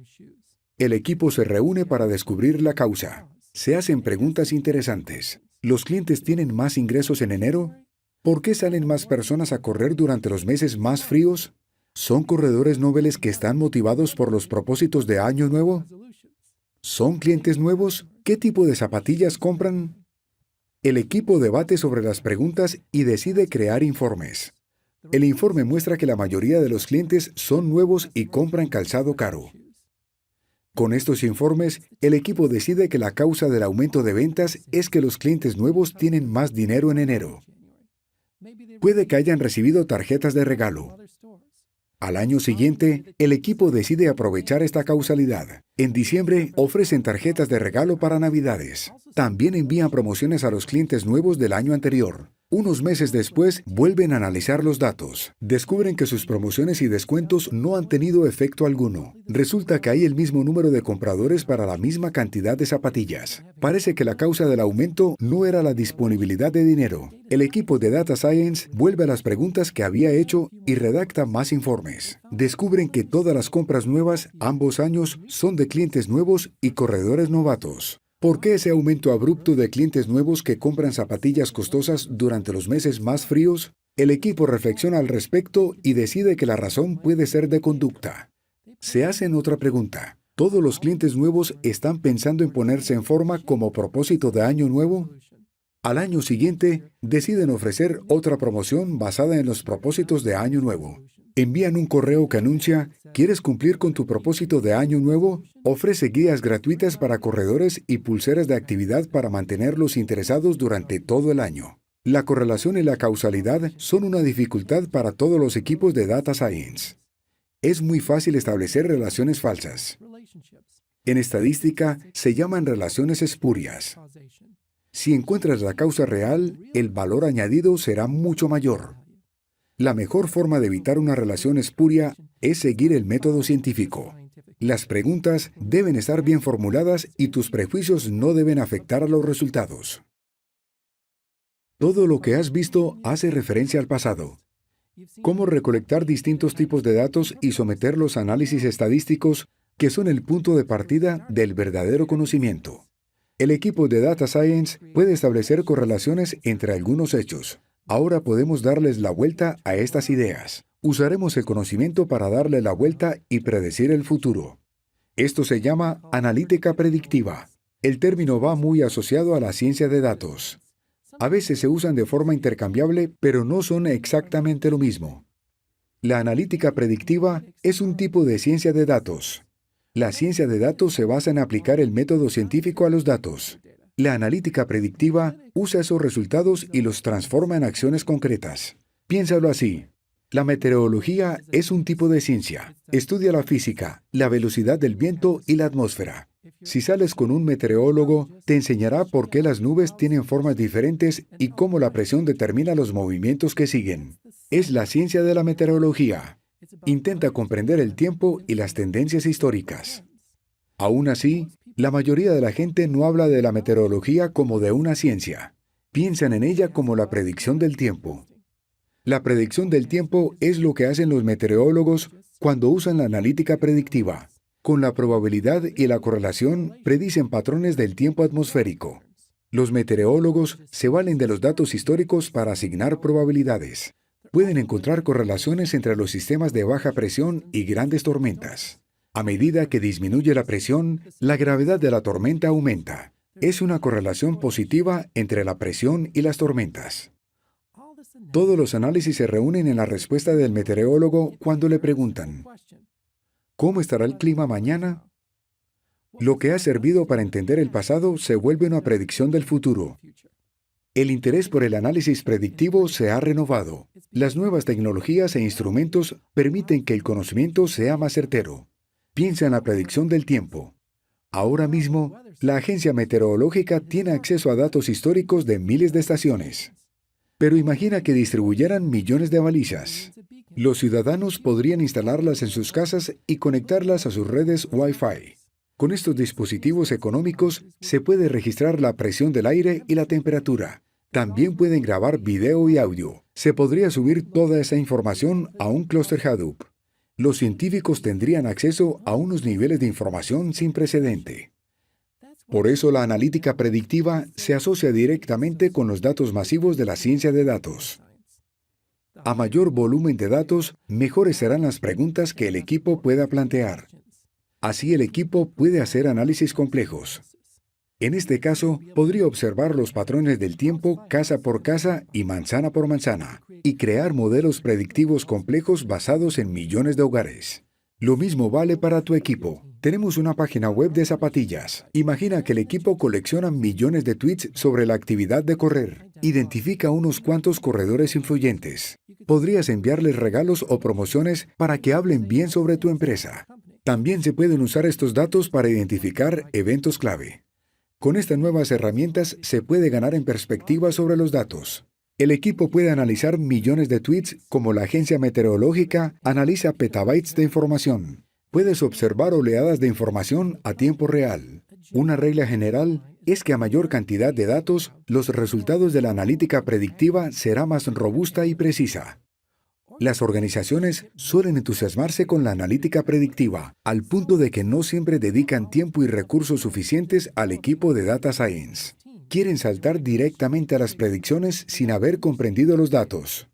El equipo se reúne para descubrir la causa. Se hacen preguntas interesantes. ¿Los clientes tienen más ingresos en enero? ¿Por qué salen más personas a correr durante los meses más fríos? ¿Son corredores nobles que están motivados por los propósitos de Año Nuevo? ¿Son clientes nuevos? ¿Qué tipo de zapatillas compran? El equipo debate sobre las preguntas y decide crear informes. El informe muestra que la mayoría de los clientes son nuevos y compran calzado caro. Con estos informes, el equipo decide que la causa del aumento de ventas es que los clientes nuevos tienen más dinero en enero. Puede que hayan recibido tarjetas de regalo. Al año siguiente, el equipo decide aprovechar esta causalidad. En diciembre, ofrecen tarjetas de regalo para Navidades. También envían promociones a los clientes nuevos del año anterior. Unos meses después, vuelven a analizar los datos. Descubren que sus promociones y descuentos no han tenido efecto alguno. Resulta que hay el mismo número de compradores para la misma cantidad de zapatillas. Parece que la causa del aumento no era la disponibilidad de dinero. El equipo de Data Science vuelve a las preguntas que había hecho y redacta más informes. Descubren que todas las compras nuevas, ambos años, son de clientes nuevos y corredores novatos. ¿Por qué ese aumento abrupto de clientes nuevos que compran zapatillas costosas durante los meses más fríos? El equipo reflexiona al respecto y decide que la razón puede ser de conducta. Se hacen otra pregunta. ¿Todos los clientes nuevos están pensando en ponerse en forma como propósito de año nuevo? Al año siguiente, deciden ofrecer otra promoción basada en los propósitos de año nuevo. Envían un correo que anuncia: ¿quieres cumplir con tu propósito de año nuevo? Ofrece guías gratuitas para corredores y pulseras de actividad para mantenerlos interesados durante todo el año. La correlación y la causalidad son una dificultad para todos los equipos de Data Science. Es muy fácil establecer relaciones falsas. En estadística, se llaman relaciones espurias. Si encuentras la causa real, el valor añadido será mucho mayor. La mejor forma de evitar una relación espuria es seguir el método científico. Las preguntas deben estar bien formuladas y tus prejuicios no deben afectar a los resultados. Todo lo que has visto hace referencia al pasado. Cómo recolectar distintos tipos de datos y someterlos a análisis estadísticos que son el punto de partida del verdadero conocimiento. El equipo de Data Science puede establecer correlaciones entre algunos hechos. Ahora podemos darles la vuelta a estas ideas. Usaremos el conocimiento para darle la vuelta y predecir el futuro. Esto se llama analítica predictiva. El término va muy asociado a la ciencia de datos. A veces se usan de forma intercambiable, pero no son exactamente lo mismo. La analítica predictiva es un tipo de ciencia de datos. La ciencia de datos se basa en aplicar el método científico a los datos. La analítica predictiva usa esos resultados y los transforma en acciones concretas. Piénsalo así. La meteorología es un tipo de ciencia. Estudia la física, la velocidad del viento y la atmósfera. Si sales con un meteorólogo, te enseñará por qué las nubes tienen formas diferentes y cómo la presión determina los movimientos que siguen. Es la ciencia de la meteorología. Intenta comprender el tiempo y las tendencias históricas. Aún así, la mayoría de la gente no habla de la meteorología como de una ciencia. Piensan en ella como la predicción del tiempo. La predicción del tiempo es lo que hacen los meteorólogos cuando usan la analítica predictiva. Con la probabilidad y la correlación predicen patrones del tiempo atmosférico. Los meteorólogos se valen de los datos históricos para asignar probabilidades. Pueden encontrar correlaciones entre los sistemas de baja presión y grandes tormentas. A medida que disminuye la presión, la gravedad de la tormenta aumenta. Es una correlación positiva entre la presión y las tormentas. Todos los análisis se reúnen en la respuesta del meteorólogo cuando le preguntan: ¿cómo estará el clima mañana? Lo que ha servido para entender el pasado se vuelve una predicción del futuro. El interés por el análisis predictivo se ha renovado. Las nuevas tecnologías e instrumentos permiten que el conocimiento sea más certero. Piensa en la predicción del tiempo. Ahora mismo, la agencia meteorológica tiene acceso a datos históricos de miles de estaciones. Pero imagina que distribuyeran millones de balizas. Los ciudadanos podrían instalarlas en sus casas y conectarlas a sus redes Wi-Fi. Con estos dispositivos económicos se puede registrar la presión del aire y la temperatura. También pueden grabar video y audio. Se podría subir toda esa información a un clúster Hadoop. Los científicos tendrían acceso a unos niveles de información sin precedente. Por eso la analítica predictiva se asocia directamente con los datos masivos de la ciencia de datos. A mayor volumen de datos, mejores serán las preguntas que el equipo pueda plantear. Así el equipo puede hacer análisis complejos. En este caso, podría observar los patrones del tiempo casa por casa y manzana por manzana, y crear modelos predictivos complejos basados en millones de hogares. Lo mismo vale para tu equipo. Tenemos una página web de zapatillas. Imagina que el equipo colecciona millones de tweets sobre la actividad de correr. Identifica unos cuantos corredores influyentes. Podrías enviarles regalos o promociones para que hablen bien sobre tu empresa. También se pueden usar estos datos para identificar eventos clave. Con estas nuevas herramientas se puede ganar en perspectiva sobre los datos. El equipo puede analizar millones de tweets como la agencia meteorológica analiza petabytes de información. Puedes observar oleadas de información a tiempo real. Una regla general es que a mayor cantidad de datos, los resultados de la analítica predictiva será más robusta y precisa. Las organizaciones suelen entusiasmarse con la analítica predictiva, al punto de que no siempre dedican tiempo y recursos suficientes al equipo de Data Science. Quieren saltar directamente a las predicciones sin haber comprendido los datos.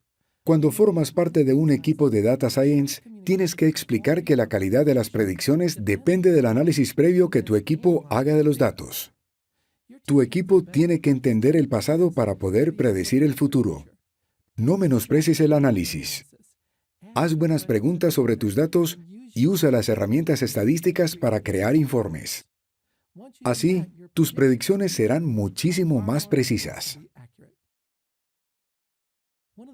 Cuando formas parte de un equipo de Data Science, tienes que explicar que la calidad de las predicciones depende del análisis previo que tu equipo haga de los datos. Tu equipo tiene que entender el pasado para poder predecir el futuro. No menosprecies el análisis. Haz buenas preguntas sobre tus datos y usa las herramientas estadísticas para crear informes. Así, tus predicciones serán muchísimo más precisas.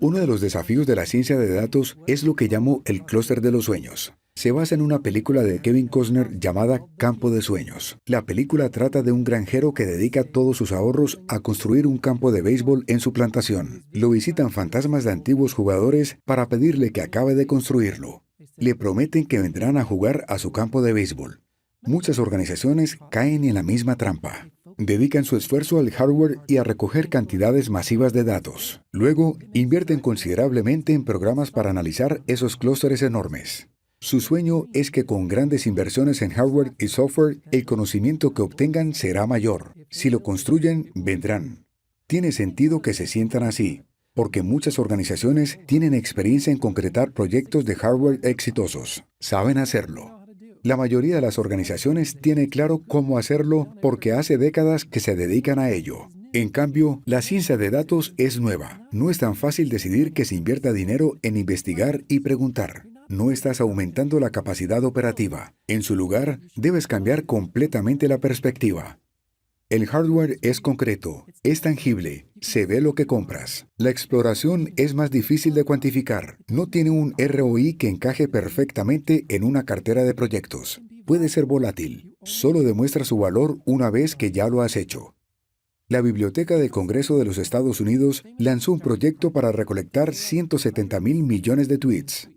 Uno de los desafíos de la ciencia de datos es lo que llamo el clúster de los sueños. Se basa en una película de Kevin Costner llamada Campo de Sueños. La película trata de un granjero que dedica todos sus ahorros a construir un campo de béisbol en su plantación. Lo visitan fantasmas de antiguos jugadores para pedirle que acabe de construirlo. Le prometen que vendrán a jugar a su campo de béisbol. Muchas organizaciones caen en la misma trampa. Dedican su esfuerzo al hardware y a recoger cantidades masivas de datos. Luego, invierten considerablemente en programas para analizar esos clústeres enormes. Su sueño es que con grandes inversiones en hardware y software, el conocimiento que obtengan será mayor. Si lo construyen, vendrán. Tiene sentido que se sientan así, porque muchas organizaciones tienen experiencia en concretar proyectos de hardware exitosos. Saben hacerlo. La mayoría de las organizaciones tiene claro cómo hacerlo porque hace décadas que se dedican a ello. En cambio, la ciencia de datos es nueva. No es tan fácil decidir que se invierta dinero en investigar y preguntar. No estás aumentando la capacidad operativa. En su lugar, debes cambiar completamente la perspectiva. El hardware es concreto, es tangible, se ve lo que compras. La exploración es más difícil de cuantificar. No tiene un ROI que encaje perfectamente en una cartera de proyectos. Puede ser volátil. Solo demuestra su valor una vez que ya lo has hecho. La Biblioteca del Congreso de los Estados Unidos lanzó un proyecto para recolectar 170,000 millones de tweets.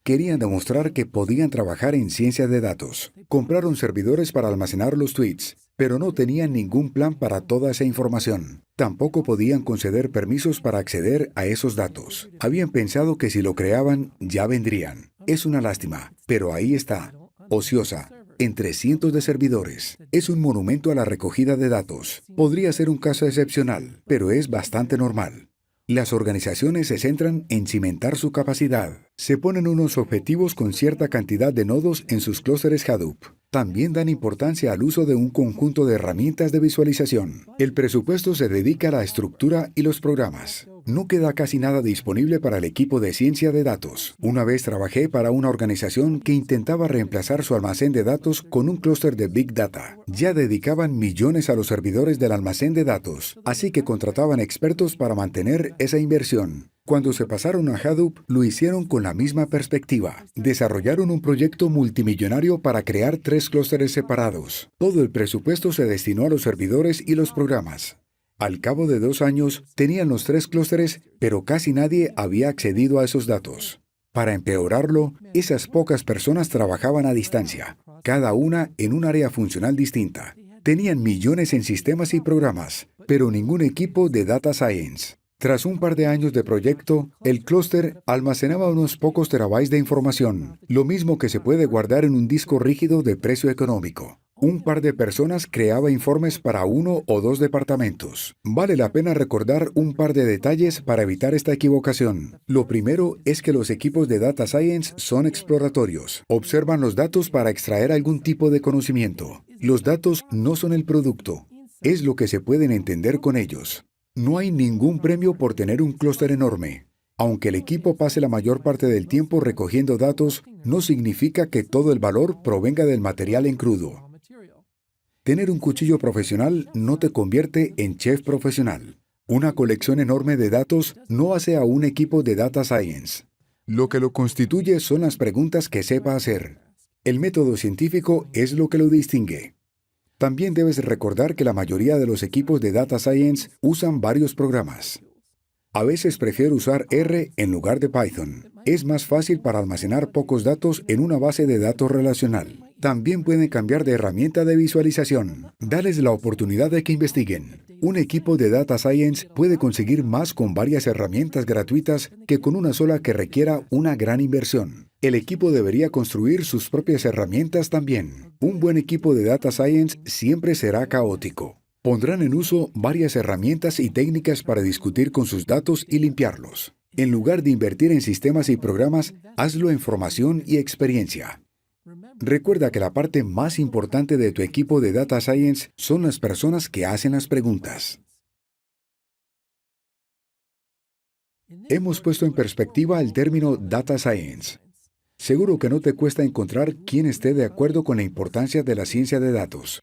Querían demostrar que podían trabajar en ciencia de datos. Compraron servidores para almacenar los tweets, pero no tenían ningún plan para toda esa información. Tampoco podían conceder permisos para acceder a esos datos. Habían pensado que si lo creaban, ya vendrían. Es una lástima, pero ahí está, ociosa, entre cientos de servidores. Es un monumento a la recogida de datos. Podría ser un caso excepcional, pero es bastante normal. Las organizaciones se centran en cimentar su capacidad. Se ponen unos objetivos con cierta cantidad de nodos en sus clústeres Hadoop. También dan importancia al uso de un conjunto de herramientas de visualización. El presupuesto se dedica a la estructura y los programas. No queda casi nada disponible para el equipo de ciencia de datos. Una vez trabajé para una organización que intentaba reemplazar su almacén de datos con un clúster de Big Data. Ya dedicaban millones a los servidores del almacén de datos, así que contrataban expertos para mantener esa inversión. Cuando se pasaron a Hadoop, lo hicieron con la misma perspectiva. Desarrollaron un proyecto multimillonario para crear 3 clústeres separados. Todo el presupuesto se destinó a los servidores y los programas. Al cabo de 2 años, tenían los 3 clústeres, pero casi nadie había accedido a esos datos. Para empeorarlo, esas pocas personas trabajaban a distancia, cada una en un área funcional distinta. Tenían millones en sistemas y programas, pero ningún equipo de Data Science. Tras un par de años de proyecto, el clúster almacenaba unos pocos terabytes de información, lo mismo que se puede guardar en un disco rígido de precio económico. Un par de personas creaba informes para 1 o 2 departamentos. Vale la pena recordar un par de detalles para evitar esta equivocación. Lo primero es que los equipos de Data Science son exploratorios. Observan los datos para extraer algún tipo de conocimiento. Los datos no son el producto, es lo que se pueden entender con ellos. No hay ningún premio por tener un clúster enorme. Aunque el equipo pase la mayor parte del tiempo recogiendo datos, no significa que todo el valor provenga del material en crudo. Tener un cuchillo profesional no te convierte en chef profesional. Una colección enorme de datos no hace a un equipo de Data Science. Lo que lo constituye son las preguntas que sepa hacer. El método científico es lo que lo distingue. También debes recordar que la mayoría de los equipos de Data Science usan varios programas. A veces prefiero usar R en lugar de Python. Es más fácil para almacenar pocos datos en una base de datos relacional. También pueden cambiar de herramienta de visualización. Dales la oportunidad de que investiguen. Un equipo de Data Science puede conseguir más con varias herramientas gratuitas que con una sola que requiera una gran inversión. El equipo debería construir sus propias herramientas también. Un buen equipo de Data Science siempre será caótico. Pondrán en uso varias herramientas y técnicas para discutir con sus datos y limpiarlos. En lugar de invertir en sistemas y programas, hazlo en formación y experiencia. Recuerda que la parte más importante de tu equipo de Data Science son las personas que hacen las preguntas. Hemos puesto en perspectiva el término Data Science. Seguro que no te cuesta encontrar quien esté de acuerdo con la importancia de la ciencia de datos.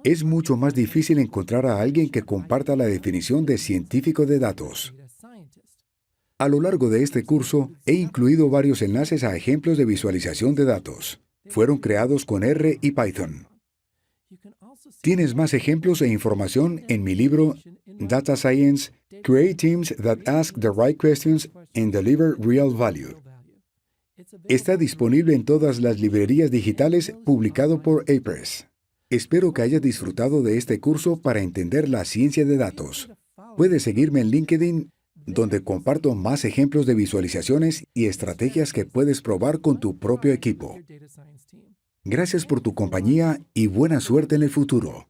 Es mucho más difícil encontrar a alguien que comparta la definición de científico de datos. A lo largo de este curso, he incluido varios enlaces a ejemplos de visualización de datos. Fueron creados con R y Python. Tienes más ejemplos e información en mi libro Data Science: Create Teams That Ask the Right Questions and Deliver Real Value. Está disponible en todas las librerías digitales, publicado por Apress. Espero que hayas disfrutado de este curso para entender la ciencia de datos. Puedes seguirme en LinkedIn, donde comparto más ejemplos de visualizaciones y estrategias que puedes probar con tu propio equipo. Gracias por tu compañía y buena suerte en el futuro.